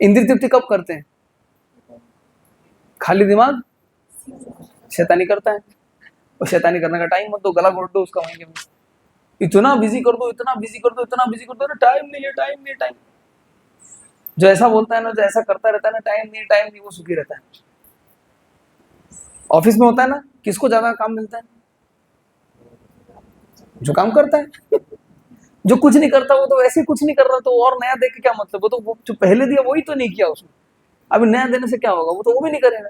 इंद्रिय तृप्ति कब करते हैं? खाली दिमाग शैतानी करता है, और शैतानी करने का टाइम मत दो, गला घोट दो उसका महीने में। इतना बिजी कर दो, इतना बिजी कर दो, इतना बिजी कर दो, टाइम नहीं है, टाइम नहीं है, टाइम। जो ऐसा बोलता है ना, जो ऐसा करता रहता है ना, टाइम नहीं, टाइम नहीं, वो सुखी रहता है। ऑफिस में होता है ना, किसको ज्यादा काम मिलता है? जो काम करता है। जो कुछ नहीं करता वो तो वैसे ही कुछ नहीं कर रहा, तो और नया देख के क्या मतलब? वो तो वो जो पहले दिया वही तो नहीं किया उसने, अभी नया देने से क्या होगा? वो तो वो भी नहीं करेगा।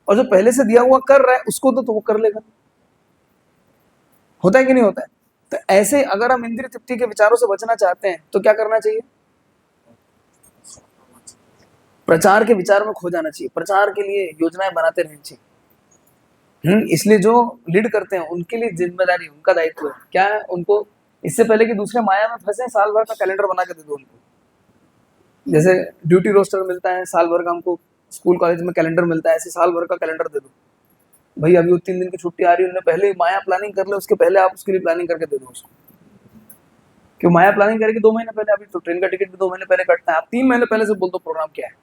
और जो पहले से दिया हुआ कर रहा है उसको तो वो कर लेगा। होता है कि नहीं होता है? तो ऐसे अगर हम इंद्रिय तृप्ति के विचारों से बचना चाहते हैं तो क्या करना चाहिए? प्रचार के विचार में खो जाना चाहिए, प्रचार के लिए योजनाएं बनाते रहनी चाहिए। इसलिए जो लीड करते हैं उनके लिए जिम्मेदारी, उनका दायित्व है क्या है? उनको इससे पहले कि दूसरे माया में फंसे, साल भर का कैलेंडर बना के दे दो उनको। जैसे ड्यूटी रोस्टर मिलता है साल भर का, हमको स्कूल कॉलेज में कैलेंडर मिलता है, ऐसे साल भर का कैलेंडर दे दो। भाई अभी वो 3 दिन की छुट्टी आ रही है, उन्होंने पहले ही माया प्लानिंग कर ले, उसके पहले आप उसके लिए प्लानिंग करके दे दो उसको। क्यों माया प्लानिंग करेगी 2 महीने पहले? अभी तो ट्रेन का टिकट भी 2 महीने पहले कटता है, आप 3 महीने पहले से बोल दो प्रोग्राम क्या है।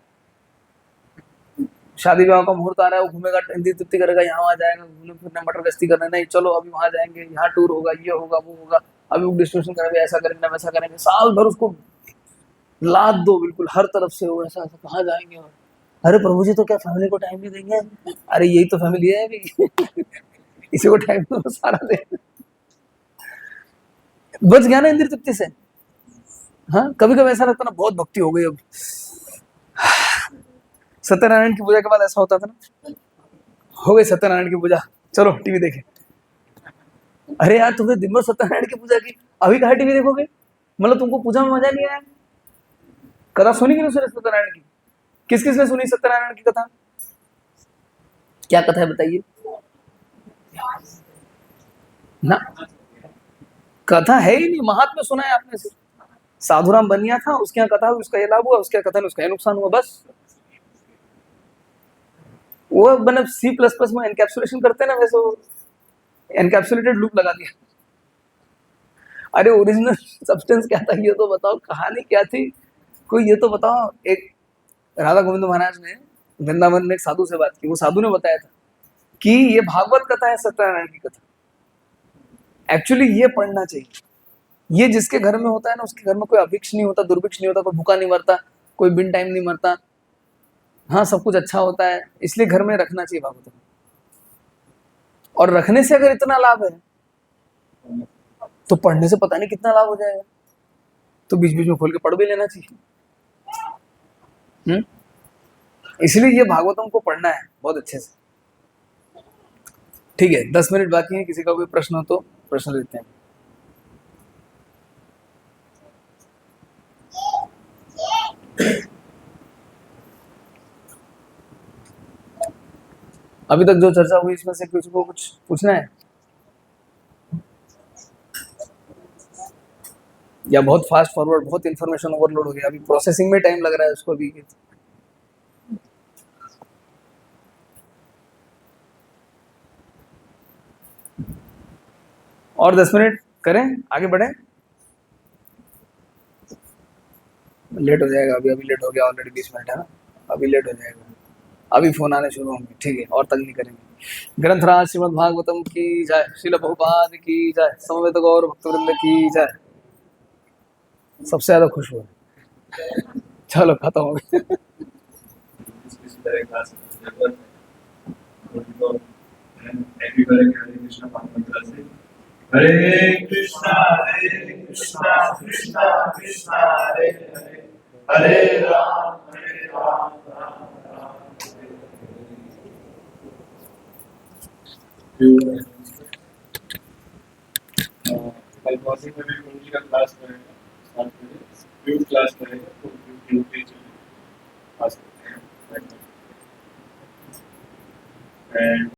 शादी ब्याह का मुहूर्त आ रहा है, वो घूमेगा, इंद्रिय तृप्ति करेगा, यहाँ आ जाएगा, घूमने फिरने मटर गश्ती करने, नहीं चलो अभी वहां जाएंगे, यहाँ टूर होगा, ये होगा, वो होगा, अभी वो डिस्ट्रीब्यूशन करेंगे, ऐसा करेंगे, वैसा करेंगे, साल भर उसको लाद दो बिल्कुल हर तरफ से। वो ऐसा ऐसा कहाँ जाएंगे? और अरे प्रभु जी तो क्या फैमिली को टाइम नहीं देंगे? अरे यही तो फैमिली है अभी। इसी को टाइम दो सारा दिन। बच गया ना इंद्रिय तृप्ति से। हाँ, कभी कभी ऐसा लगता ना बहुत भक्ति हो गई अब। सत्यनारायण की पूजा के बाद ऐसा होता था ना, हो गई सत्यनारायण की पूजा, चलो टीवी देखे। अरे यार तुमने दिन भर सत्यनारायण की पूजा की, अभी कहाँ टीवी देखोगे? मतलब तुमको पूजा में मजा नहीं आया? कथा सुनी कि नहीं सुनी सत्यनारायण की? किस किस ने सुनी सत्यनारायण की कथा? क्या कथा है बताइए ना? कथा है ही नहीं, महात्म्य सुना है आपने से? साधुराम बनिया था, उसके यहाँ कथा हुई, उसका ये लाभ हुआ, उसके यहाँ कथा नहीं, उसका ये नुकसान हुआ, बस। वो मतलब C++ में एनकैप्सुलेशन करते हैं ना, वैसे वो एनकैप्सुलेटेड लूप लगा दिया। अरे ओरिजिनल सब्सटेंस क्या था ये तो बताओ, कहानी क्या थी कोई ये तो बताओ। एक राधा गोविंद महाराज ने वृंदावन में एक साधु से बात की, वो साधु ने बताया था कि ये भागवत कथा है, सत्यनारायण की कथा। एक्चुअली ये पढ़ना चाहिए। ये जिसके घर में होता है ना, उसके घर में कोई अभिक्ष नहीं होता, दुर्भिक्ष नहीं होता, कोई भूखा नहीं मरता, कोई बिन टाइम नहीं मरता। हाँ, सब कुछ अच्छा होता है, इसलिए घर में रखना चाहिए भागवत। और रखने से अगर इतना लाभ है तो पढ़ने से पता नहीं कितना लाभ हो जाएगा। तो बीच बीच में खोल के पढ़ भी लेना चाहिए। इसलिए ये भागवतम को पढ़ना है बहुत अच्छे से। ठीक है, 10 मिनट बाकी है, किसी का कोई प्रश्न हो तो प्रश्न लेते हैं। अभी तक जो चर्चा हुई इसमें से किसी को कुछ पूछना है या बहुत फास्ट फॉरवर्ड, बहुत इंफॉर्मेशन ओवरलोड हो गया, अभी प्रोसेसिंग में टाइम लग रहा है उसको अभी? और 10 मिनट करें, आगे बढ़े? लेट हो जाएगा, अभी लेट हो गया ऑलरेडी, 20 मिनट है ना, अभी लेट हो जाएगा, अभी फोन आने शुरू होंगे। ठीक है, और तक नहीं करेंगे। ग्रंथराज श्रीमद् भागवतम की जय, श्रील प्रभुपाद की जय, समवेत गौर भक्तवृंद की जय। सबसे ज्यादा खुश हुआ। चलो खत्म हो गया।
इस तरह का जरूरत है उनको एग्री करें कि हरे कृष्णा मंत्र से हरे कृष्णा कृष्णा कृष्णा हरे हरे हरे राम कल क्रॉसिंग में भी गुरुजी का क्लास करेगा, स्टार्ट करेगा, ब्यूट क्लास करेगा, तो ब्यूट टीचर क्लास करते हैं। एंड